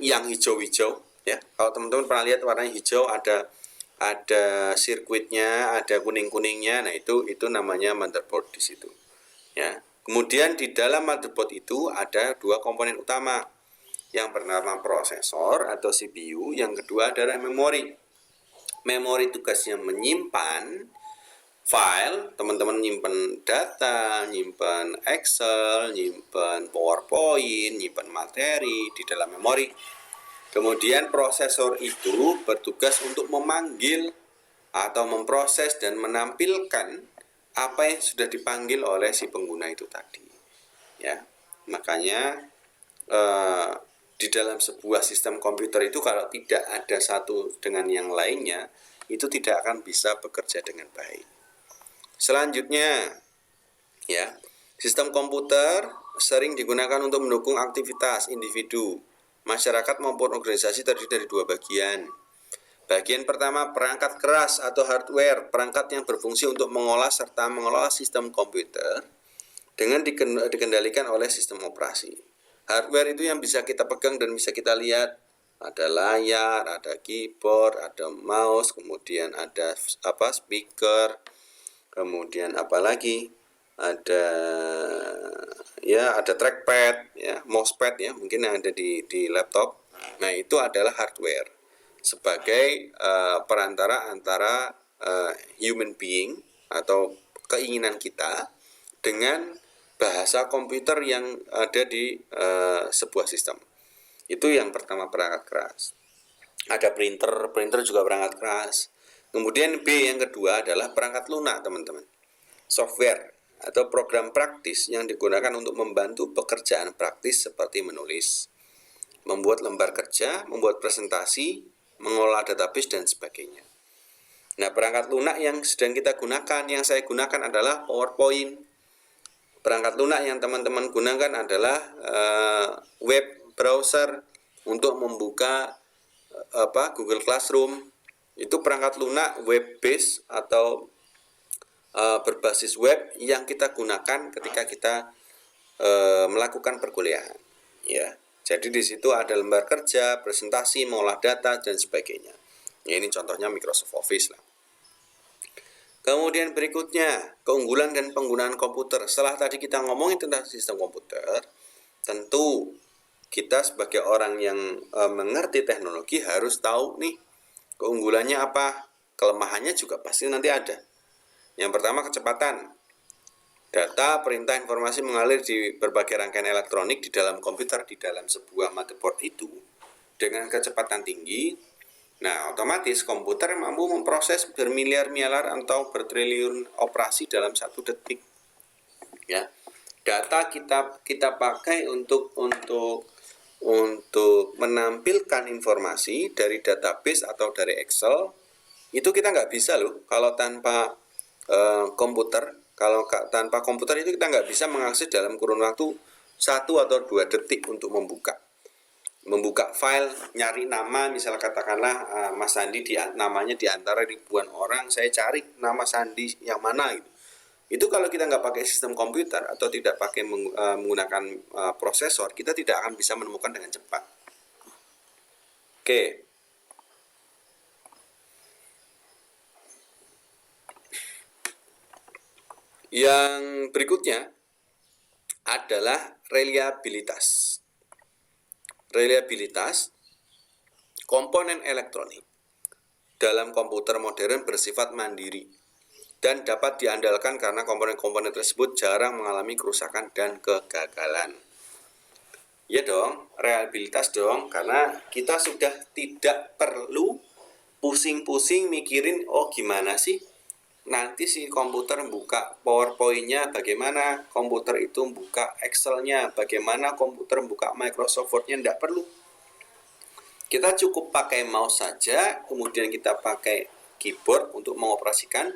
yang hijau-hijau ya. Kalau teman-teman pernah lihat warnanya hijau, ada sirkuitnya, ada kuning-kuningnya. Nah, itu namanya motherboard di situ. Ya. Kemudian di dalam motherboard itu ada dua komponen utama. Yang bernama prosesor atau CPU, yang kedua adalah memori. Memori tugasnya menyimpan file, teman-teman nyimpan data, nyimpan Excel, nyimpan PowerPoint, nyimpan materi di dalam memori. Kemudian prosesor itu bertugas untuk memanggil atau memproses dan menampilkan apa yang sudah dipanggil oleh si pengguna itu tadi. Ya, makanya di dalam sebuah sistem komputer itu kalau tidak ada satu dengan yang lainnya, itu tidak akan bisa bekerja dengan baik. Selanjutnya, ya, sistem komputer sering digunakan untuk mendukung aktivitas individu, masyarakat maupun organisasi terdiri dari dua bagian. Bagian pertama, perangkat keras atau hardware, perangkat yang berfungsi untuk mengolah serta mengelola sistem komputer dengan dikendalikan oleh sistem operasi. Hardware itu yang bisa kita pegang dan bisa kita lihat. Ada layar, ada keyboard, ada mouse, kemudian ada speaker, kemudian apalagi ada trackpad, ya, mousepad ya, mungkin yang ada di laptop. Nah, itu adalah hardware sebagai perantara antara human being atau keinginan kita dengan bahasa komputer yang ada di sebuah sistem. Itu yang pertama, perangkat keras. Ada printer juga perangkat keras. Kemudian B yang kedua adalah perangkat lunak, teman-teman. Software atau program praktis yang digunakan untuk membantu pekerjaan praktis seperti menulis, membuat lembar kerja, membuat presentasi, mengolah database dan sebagainya. Nah, perangkat lunak yang sedang kita gunakan, yang saya gunakan adalah PowerPoint. Perangkat lunak yang teman-teman gunakan adalah web browser untuk membuka Google Classroom. Itu perangkat lunak web based atau berbasis web yang kita gunakan ketika kita melakukan perkuliahan. Ya, jadi di situ ada lembar kerja, presentasi, mengolah data dan sebagainya. Ya, ini contohnya Microsoft Office lah. Kemudian berikutnya, keunggulan dan penggunaan komputer. Setelah tadi kita ngomongin tentang sistem komputer, tentu kita sebagai orang yang mengerti teknologi harus tahu nih keunggulannya apa, kelemahannya juga pasti nanti ada. Yang pertama, kecepatan. Data, perintah, informasi mengalir di berbagai rangkaian elektronik di dalam komputer, di dalam sebuah motherboard itu dengan kecepatan tinggi. Nah, otomatis komputer mampu memproses bermiliar-miliar atau bertriliun operasi dalam 1 detik. Ya, data kita pakai untuk menampilkan informasi dari database atau dari Excel. Itu kita nggak bisa loh kalau tanpa komputer. Kalau tanpa komputer itu kita nggak bisa mengakses dalam kurun waktu 1 atau 2 detik untuk membuka file, nyari nama, misal katakanlah Mas Sandi namanya di antara ribuan orang, saya cari nama Sandi yang mana gitu. Itu kalau kita nggak pakai sistem komputer atau tidak pakai menggunakan prosesor, kita tidak akan bisa menemukan dengan cepat. Oke. Yang berikutnya adalah reliabilitas. Reliabilitas komponen elektronik dalam komputer modern bersifat mandiri dan dapat diandalkan karena komponen-komponen tersebut jarang mengalami kerusakan dan kegagalan. Ya dong, reliabilitas dong, karena kita sudah tidak perlu pusing-pusing mikirin, oh gimana sih nanti si komputer buka PowerPoint-nya, bagaimana komputer itu buka Excel-nya, bagaimana komputer buka Microsoft Word-nya, tidak perlu. Kita cukup pakai mouse saja, kemudian kita pakai keyboard untuk mengoperasikan,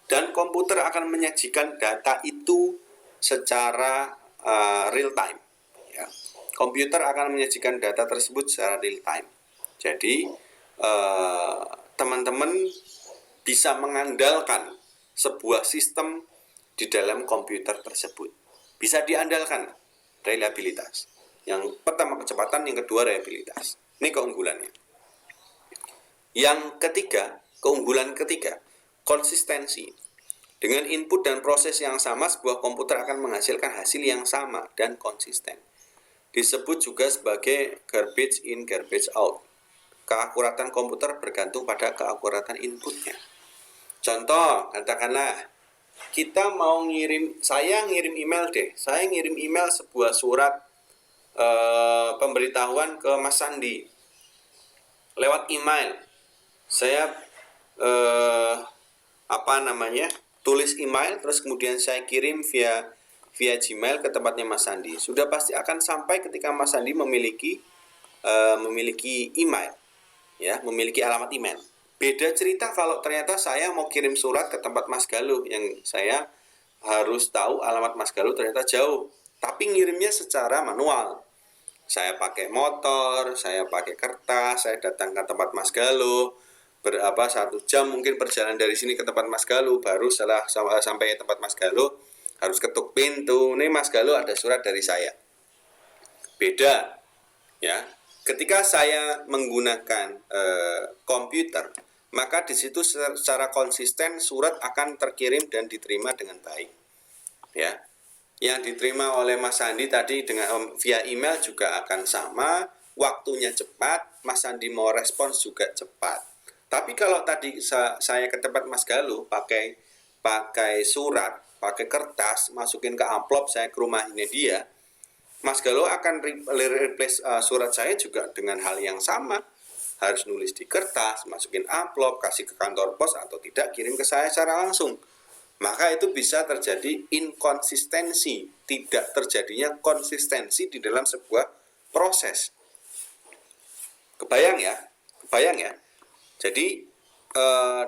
dan komputer akan menyajikan data itu secara real time. Ya. Komputer akan menyajikan data tersebut secara real time. Jadi teman-teman bisa mengandalkan sebuah sistem di dalam komputer tersebut. Bisa diandalkan reliabilitas. Yang pertama kecepatan, yang kedua reliabilitas. Ini keunggulannya. Yang ketiga, keunggulan ketiga, konsistensi. Dengan input dan proses yang sama, sebuah komputer akan menghasilkan hasil yang sama dan konsisten. Disebut juga sebagai garbage in, garbage out. Keakuratan komputer bergantung pada keakuratan inputnya. Contoh, katakanlah saya ngirim email deh. Saya ngirim email sebuah surat pemberitahuan ke Mas Sandi. Lewat email. Saya tulis email, terus kemudian saya kirim via Gmail ke tempatnya Mas Sandi. Sudah pasti akan sampai ketika Mas Sandi memiliki email, ya, memiliki alamat email. Beda cerita kalau ternyata saya mau kirim surat ke tempat Mas Galuh, yang saya harus tahu alamat Mas Galuh ternyata jauh, tapi ngirimnya secara manual. Saya pakai motor, saya pakai kertas, saya datang ke tempat Mas Galuh, 1 jam mungkin perjalanan dari sini ke tempat Mas Galuh, baru setelah sampai tempat Mas Galuh harus ketuk pintu, nih Mas Galuh ada surat dari saya. Beda, ya. Ketika saya menggunakan komputer, maka di situ secara konsisten surat akan terkirim dan diterima dengan baik. Ya. Yang diterima oleh Mas Sandi tadi dengan via email juga akan sama, waktunya cepat, Mas Sandi mau respons juga cepat. Tapi kalau tadi saya ke tempat Mas Galuh pakai surat, pakai kertas, masukin ke amplop, saya ke rumahnya dia, Mas Galuh akan replace surat saya juga dengan hal yang sama. Harus nulis di kertas, masukin amplop, kasih ke kantor pos atau tidak, kirim ke saya secara langsung. Maka itu bisa terjadi inkonsistensi, tidak terjadinya konsistensi di dalam sebuah proses. Kebayang ya? Jadi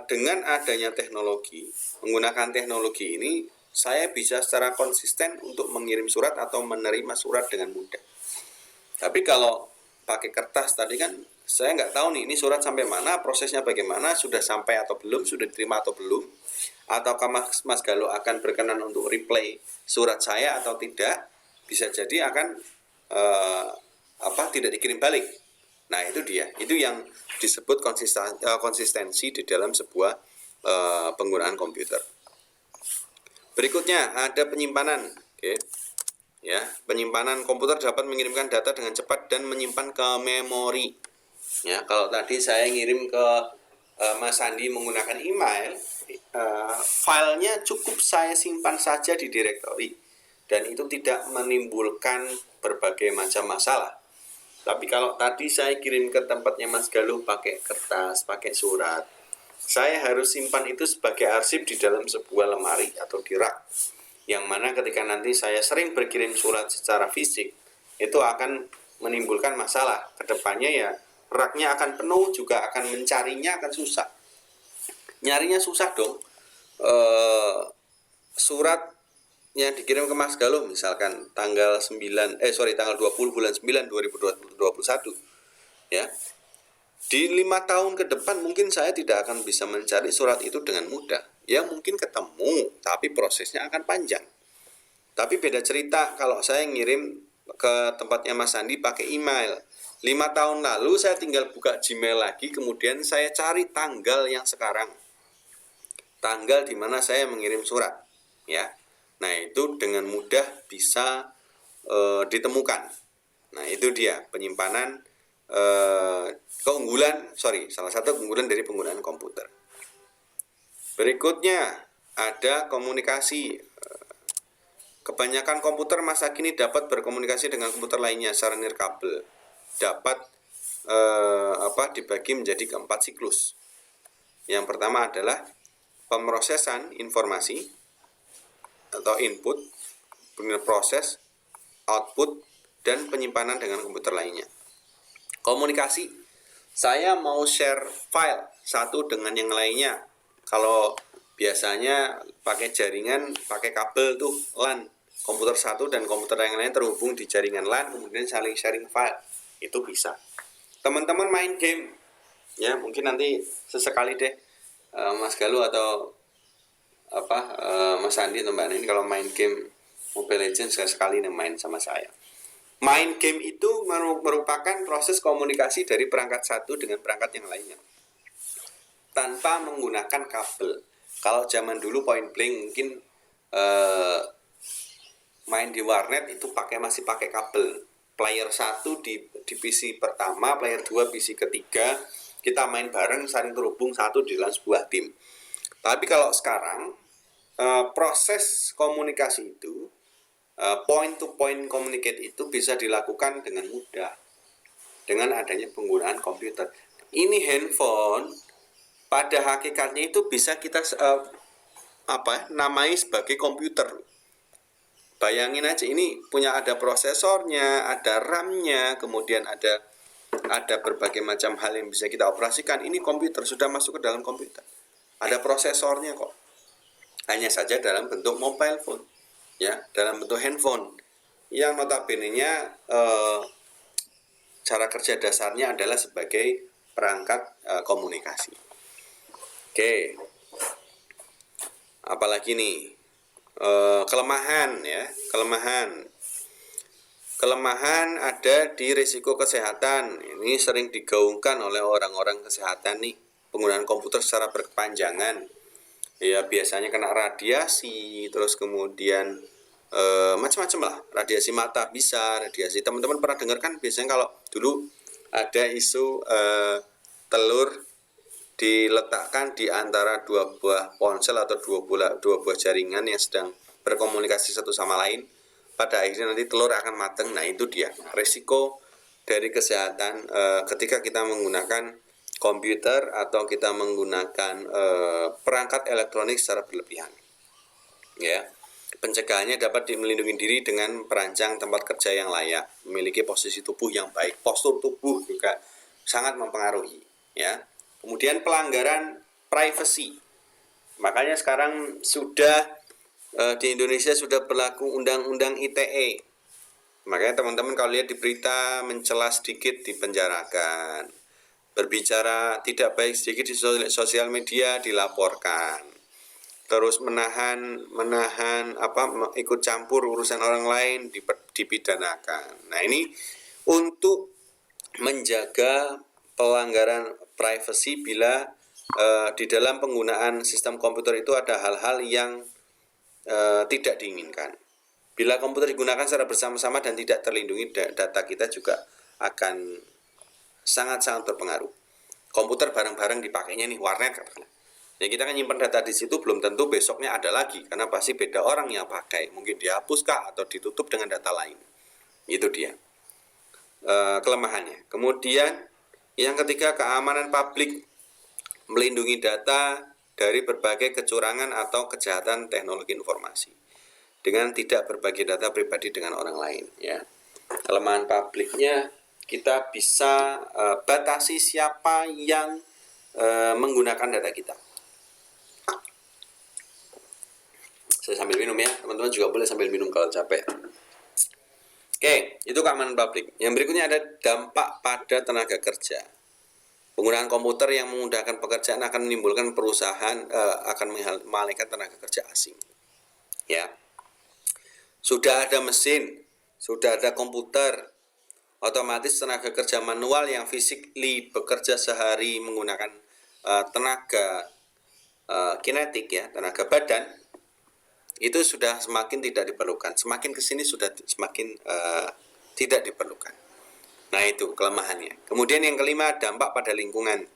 dengan adanya teknologi, menggunakan teknologi ini, saya bisa secara konsisten untuk mengirim surat atau menerima surat dengan mudah. Tapi kalau pakai kertas tadi kan saya nggak tahu nih ini surat sampai mana, prosesnya bagaimana, sudah sampai atau belum, sudah diterima atau belum, ataukah Mas Galuh akan berkenan untuk replay surat saya atau tidak, bisa jadi akan tidak dikirim balik. Nah itu dia, itu yang disebut konsistensi di dalam sebuah penggunaan komputer. Berikutnya ada penyimpanan. Oke. Ya, penyimpanan komputer dapat mengirimkan data dengan cepat dan menyimpan ke memori. Ya, kalau tadi saya ngirim ke Mas Sandi menggunakan email, filenya cukup saya simpan saja di direktori dan itu tidak menimbulkan berbagai macam masalah. Tapi kalau tadi saya kirim ke tempatnya Mas Galuh pakai kertas, pakai surat, saya harus simpan itu sebagai arsip di dalam sebuah lemari atau di rak. Yang mana ketika nanti saya sering berkirim surat secara fisik, itu akan menimbulkan masalah. Kedepannya ya raknya akan penuh, juga akan mencarinya akan susah. Nyarinya susah dong. Surat yang dikirim ke Mas Galuh misalkan tanggal 20 bulan 9 2021 ya. Di 5 tahun ke depan mungkin saya tidak akan bisa mencari surat itu dengan mudah. Ya mungkin ketemu, tapi prosesnya akan panjang. Tapi beda cerita kalau saya ngirim ke tempatnya Mas Sandi pakai email. 5 tahun lalu saya tinggal buka Gmail lagi, kemudian saya cari tanggal yang sekarang. Tanggal di mana saya mengirim surat. Ya. Nah itu dengan mudah bisa ditemukan. Nah itu dia penyimpanan salah satu keunggulan dari penggunaan komputer. Berikutnya ada komunikasi. Kebanyakan komputer masa kini dapat berkomunikasi dengan komputer lainnya secara nirkabel. Dapat dibagi menjadi keempat siklus. Yang pertama adalah pemrosesan informasi atau input, kemudian proses, output, dan penyimpanan dengan komputer lainnya. Komunikasi, saya mau share file satu dengan yang lainnya. Kalau biasanya pakai jaringan, pakai kabel tuh LAN, komputer satu dan komputer yang lain terhubung di jaringan LAN, kemudian saling sharing file, itu bisa. Teman-teman main game, ya mungkin nanti sesekali deh Mas Galuh atau Mas Andi atau Mbak Nini kalau main game Mobile Legends sekali nih main sama saya. Main game itu merupakan proses komunikasi dari perangkat satu dengan perangkat yang lainnya tanpa menggunakan kabel. Kalau zaman dulu point blank mungkin main di warnet itu masih pakai kabel. Player 1 di PC pertama, player 2 PC ketiga, kita main bareng saling terhubung satu di dalam sebuah tim. Tapi kalau sekarang proses komunikasi itu point to point communicate itu bisa dilakukan dengan mudah dengan adanya penggunaan komputer. Ini handphone pada hakikatnya itu bisa kita namai sebagai komputer. Bayangin aja, ini ada prosesornya, ada RAM-nya, kemudian ada berbagai macam hal yang bisa kita operasikan. Ini komputer sudah masuk ke dalam komputer. Ada prosesornya kok. Hanya saja dalam bentuk mobile phone, ya, dalam bentuk handphone. Yang notabene-nya cara kerja dasarnya adalah sebagai perangkat komunikasi. Oke. Apalagi nih? Kelemahan ada di risiko kesehatan. Ini sering digaungkan oleh orang-orang kesehatan nih, penggunaan komputer secara berkepanjangan. Ya biasanya kena radiasi, terus kemudian macam-macam lah, radiasi mata bisa, radiasi. Teman-teman pernah dengar kan biasanya kalau dulu ada isu telur diletakkan di antara dua buah ponsel atau dua buah jaringan yang sedang berkomunikasi satu sama lain, pada akhirnya nanti telur akan matang. Nah itu dia risiko dari kesehatan ketika kita menggunakan komputer atau kita menggunakan perangkat elektronik secara berlebihan. Ya, pencegahannya dapat melindungi diri dengan perancang tempat kerja yang layak, memiliki posisi tubuh yang baik. Postur tubuh juga sangat mempengaruhi, ya. Kemudian pelanggaran privacy. Makanya sekarang sudah di Indonesia sudah berlaku undang-undang ITE. Makanya teman-teman kalau lihat di berita mencela sedikit dipenjarakan, berbicara tidak baik sedikit di sosial media dilaporkan, terus menahan ikut campur urusan orang lain dipidanakan. Nah ini untuk menjaga pelanggaran privacy bila di dalam penggunaan sistem komputer itu ada hal-hal yang tidak diinginkan. Bila komputer digunakan secara bersama-sama dan tidak terlindungi, data kita juga akan sangat-sangat berpengaruh. Komputer bareng-bareng dipakainya nih warnet katakanlah. Ya kita kan nyimpan data di situ belum tentu besoknya ada lagi karena pasti beda orang yang pakai. Mungkin dihapuskah atau ditutup dengan data lain. Itu dia kelemahannya. Kemudian yang ketiga, keamanan publik, melindungi data dari berbagai kecurangan atau kejahatan teknologi informasi dengan tidak berbagi data pribadi dengan orang lain, ya. Kelemahan publiknya kita bisa batasi siapa yang menggunakan data kita. Saya sambil minum ya, teman-teman juga boleh sambil minum kalau capek. Oke, itu keamanan publik. Yang berikutnya ada dampak pada tenaga kerja. Penggunaan komputer yang memudahkan pekerjaan akan menimbulkan akan mengalihkan tenaga kerja asing. Ya, sudah ada mesin, sudah ada komputer, otomatis tenaga kerja manual yang physically bekerja sehari menggunakan tenaga kinetik, ya, tenaga badan, itu sudah semakin tidak diperlukan. Semakin kesini sudah semakin tidak diperlukan. Nah itu kelemahannya. Kemudian yang kelima, dampak pada lingkungan.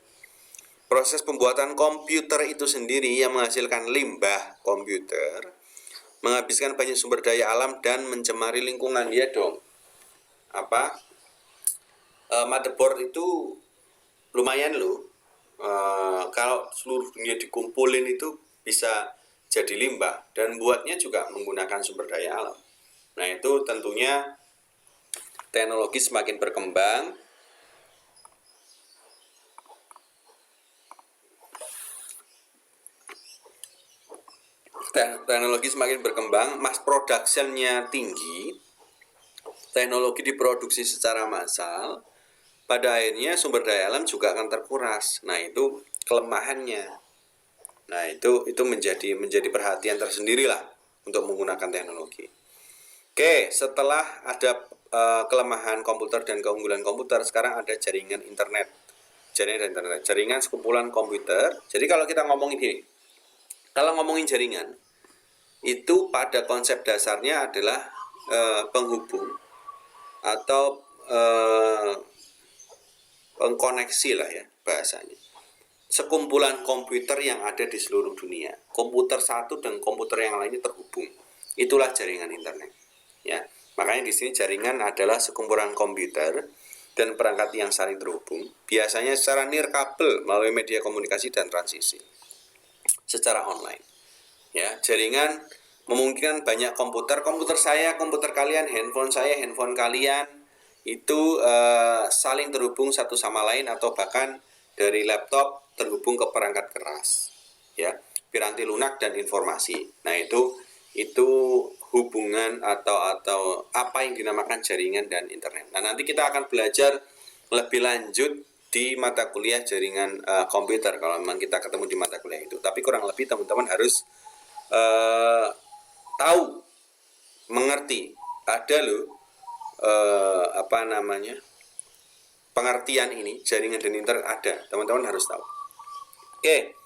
Proses pembuatan komputer itu sendiri yang menghasilkan limbah komputer menghabiskan banyak sumber daya alam dan mencemari lingkungan. Ya dong. Motherboard itu lumayan loh. Kalau seluruh dunia dikumpulin itu bisa jadi limbah, dan buatnya juga menggunakan sumber daya alam. Nah, itu tentunya teknologi semakin berkembang. Teknologi semakin berkembang, mass production-nya tinggi, teknologi diproduksi secara massal, pada akhirnya sumber daya alam juga akan terkuras. Nah, itu kelemahannya. Nah, itu menjadi perhatian tersendiri lah untuk menggunakan teknologi. Oke, setelah ada kelemahan komputer dan keunggulan komputer, sekarang ada jaringan internet. Jaringan sekumpulan komputer. Jadi kalau kita ngomongin ini, kalau ngomongin jaringan, itu pada konsep dasarnya adalah penghubung atau pengkoneksi lah ya bahasanya. Sekumpulan komputer yang ada di seluruh dunia. Komputer satu dan komputer yang lainnya terhubung. Itulah jaringan internet. Ya, makanya di sini jaringan adalah sekumpulan komputer dan perangkat yang saling terhubung, biasanya secara nirkabel melalui media komunikasi dan transisi secara online. Ya, jaringan memungkinkan banyak komputer saya, komputer kalian, handphone saya, handphone kalian itu saling terhubung satu sama lain, atau bahkan dari laptop terhubung ke perangkat keras, ya, piranti lunak dan informasi. Nah, itu hubungan atau apa yang dinamakan jaringan dan internet. Nah, nanti kita akan belajar lebih lanjut di mata kuliah jaringan komputer kalau memang kita ketemu di mata kuliah itu. Tapi kurang lebih teman-teman harus tahu, mengerti, ada loh pengertian ini, jaringan dan internet ada, teman-teman harus tahu. Oke,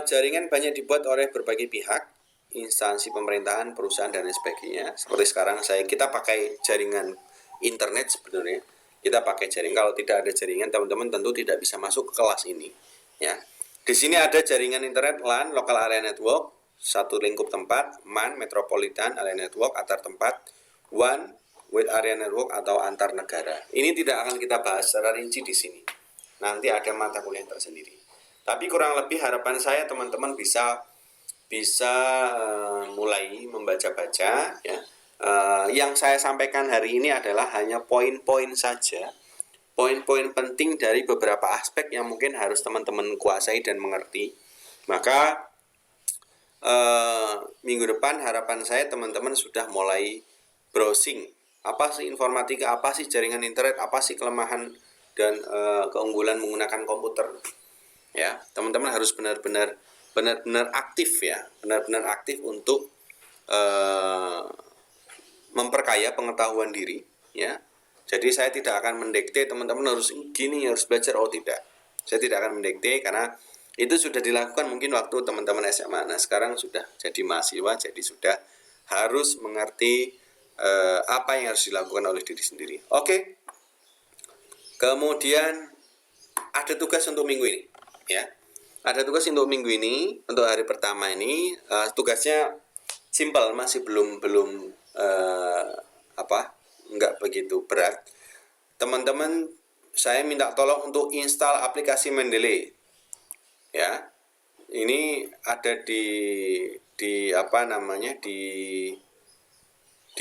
jaringan banyak dibuat oleh berbagai pihak, instansi pemerintahan, perusahaan dan lain sebagainya. Seperti sekarang kita pakai jaringan internet sebenarnya. Kita pakai jaringan. Kalau tidak ada jaringan, teman-teman tentu tidak bisa masuk ke kelas ini. Ya, di sini ada jaringan internet LAN, Local Area Network, satu lingkup tempat, MAN, Metropolitan Area Network, antar tempat, WAN, Wide Area Network atau antar negara. Ini tidak akan kita bahas secara rinci di sini. Nanti ada mata kuliah tersendiri. Tapi kurang lebih harapan saya teman-teman bisa mulai membaca-baca ya. Yang saya sampaikan hari ini adalah hanya poin-poin saja, poin-poin penting dari beberapa aspek yang mungkin harus teman-teman kuasai dan mengerti. Maka minggu depan harapan saya teman-teman sudah mulai browsing, apa sih informatika, apa sih jaringan internet, apa sih kelemahan dan keunggulan menggunakan komputer. Ya, teman-teman harus benar-benar aktif ya, benar-benar aktif untuk memperkaya pengetahuan diri ya. Jadi saya tidak akan mendikte teman-teman harus gini, harus belajar, oh tidak. Saya tidak akan mendikte karena itu sudah dilakukan mungkin waktu teman-teman SMA. Nah, sekarang sudah jadi mahasiswa, jadi sudah harus mengerti apa yang harus dilakukan oleh diri sendiri. Oke. Kemudian ada tugas untuk minggu ini ya. Ada tugas untuk minggu ini, untuk hari pertama ini, tugasnya simpel, masih belum nggak begitu berat. Teman-teman, saya minta tolong untuk install aplikasi Mendeley. Ya, ini ada di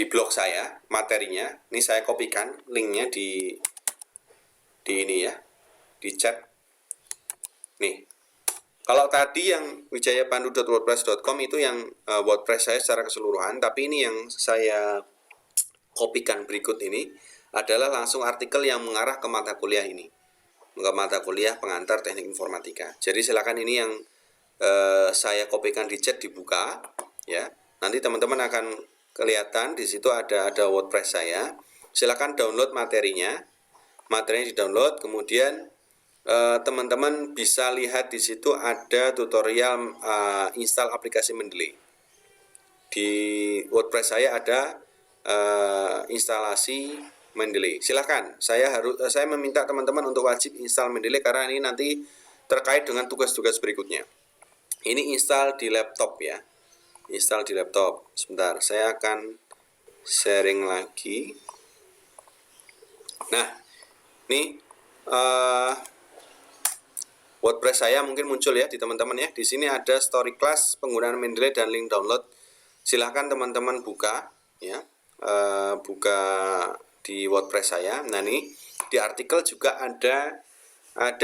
blog saya materinya. Ini saya kopikan linknya di ini ya, di chat. Nih. Kalau tadi yang wijayapandu.wordpress.com itu yang WordPress saya secara keseluruhan, tapi ini yang saya kopikan berikut ini adalah langsung artikel yang mengarah ke mata kuliah ini, ke mata kuliah pengantar teknik informatika. Jadi silakan ini yang saya kopikan di chat dibuka, ya. Nanti teman-teman akan kelihatan di situ ada WordPress saya. Silakan download materinya di-download, kemudian teman-teman bisa lihat di situ ada tutorial install aplikasi Mendeley. Di WordPress saya ada instalasi Mendeley. Silakan, saya meminta teman-teman untuk wajib install Mendeley karena ini nanti terkait dengan tugas-tugas berikutnya. Ini install di laptop ya. install di laptop. Sebentar, saya akan sharing lagi. Nah, ini WordPress saya mungkin muncul ya di teman-teman ya. Di sini ada story class, penggunaan Mendeley dan link download. Silahkan teman-teman buka ya, buka di WordPress saya. Nah ini di artikel juga ada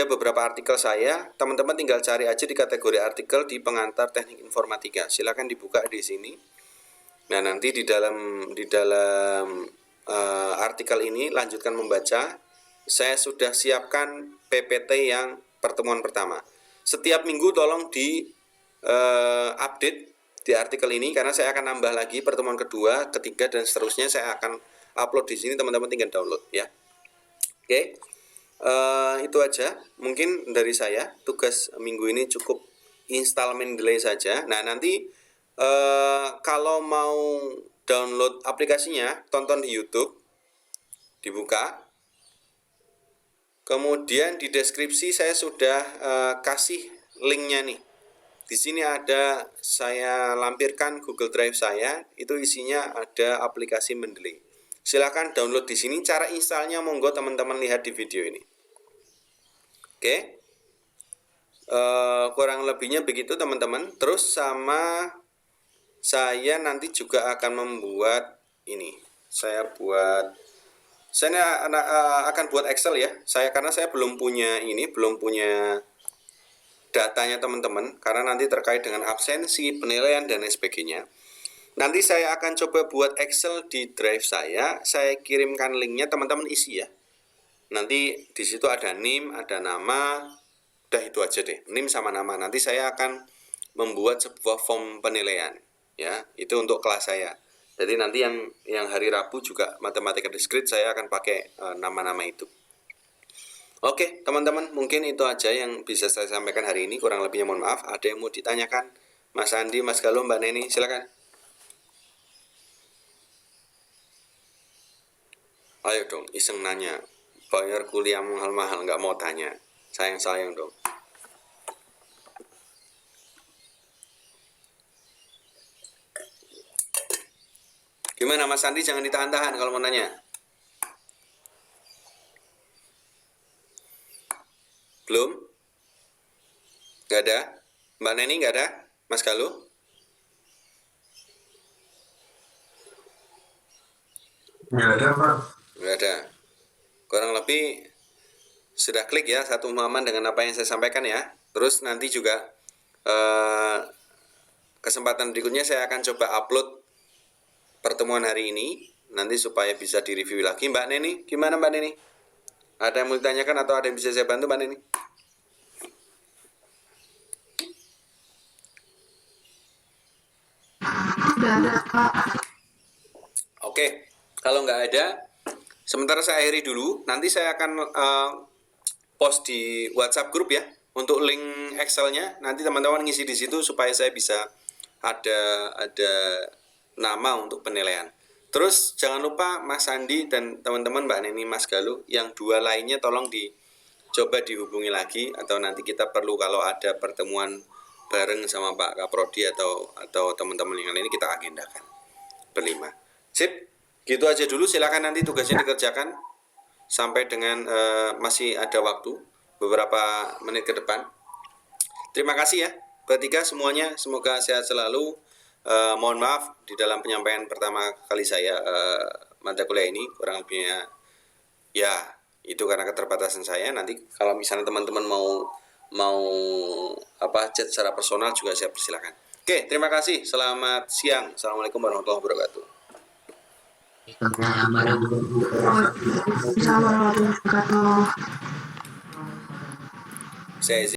beberapa artikel saya. Teman-teman tinggal cari aja di kategori artikel di pengantar teknik informatika. Silahkan dibuka di sini. Nah nanti di dalam artikel ini lanjutkan membaca. Saya sudah siapkan PPT yang pertemuan pertama. Setiap minggu tolong di update di artikel ini karena saya akan nambah lagi pertemuan kedua, ketiga dan seterusnya. Saya akan upload di sini, teman-teman tinggal download ya. Oke. Itu aja mungkin dari saya. Tugas minggu ini cukup install Mendeley saja. Nah, nanti kalau mau download aplikasinya, tonton di YouTube. Dibuka. Kemudian di deskripsi saya sudah kasih linknya nih. Di sini ada, saya lampirkan Google Drive saya, itu isinya ada aplikasi Mendeley. Silahkan download di sini. Cara installnya monggo teman-teman lihat di video ini. Oke, kurang lebihnya begitu teman-teman. Terus sama saya nanti juga akan membuat ini. Saya akan buat Excel ya. Karena saya belum punya datanya teman-teman, karena nanti terkait dengan absensi, penilaian dan lain sebagainya. Nanti saya akan coba buat Excel di drive saya kirimkan linknya, teman-teman isi ya. Nanti di situ ada NIM, ada nama, udah itu aja deh, NIM sama nama. Nanti saya akan membuat sebuah form penilaian ya, itu untuk kelas saya. Jadi nanti yang hari Rabu juga matematika discrete saya akan pakai nama-nama itu. Oke, teman-teman, mungkin itu aja yang bisa saya sampaikan hari ini. Kurang lebihnya mohon maaf. Ada yang mau ditanyakan? Mas Andi, Mas Galuh, Mbak Neni, silakan. Ayo dong, iseng nanya. Bayar kuliah mahal-mahal, nggak mau tanya. Sayang-sayang dong. Gimana Mas Andi, jangan ditahan-tahan kalau mau nanya. Belum? Nggak ada? Mbak Neni nggak ada? Mas Galuh? Nggak ada, Pak. Nggak ada. Kurang lebih sudah klik ya satu pemahaman dengan apa yang saya sampaikan ya. Terus nanti juga kesempatan berikutnya saya akan coba upload pertemuan hari ini. Nanti supaya bisa direview lagi. Mbak Neni, gimana Mbak Neni? Ada yang mau ditanyakan atau ada yang bisa saya bantu Mbak Neni? Tidak ada, Pak. Oke, kalau nggak ada, sementara saya akhiri dulu. Nanti saya akan post di WhatsApp grup ya untuk link Excel-nya. Nanti teman-teman ngisi di situ supaya saya bisa ada nama untuk penilaian. Terus jangan lupa Mas Andi dan teman-teman Mbak Neni, Mas Galuh, yang dua lainnya tolong dicoba dihubungi lagi, atau nanti kita perlu kalau ada pertemuan bareng sama Pak Kaprodi atau teman-teman yang lain kita agendakan berlima. Sip, gitu aja dulu. Silakan nanti tugasnya dikerjakan sampai dengan masih ada waktu beberapa menit ke depan. Terima kasih ya bertiga semuanya, semoga sehat selalu. Mohon maaf di dalam penyampaian pertama kali saya mata kuliah ini kurang lebihnya ya itu karena keterbatasan saya. Nanti kalau misalnya teman-teman mau chat secara personal juga saya persilakan. Oke, terima kasih. Selamat siang. Assalamualaikum warahmatullahi wabarakatuh. Waalaikumsalam warahmatullahi wabarakatuh. Saya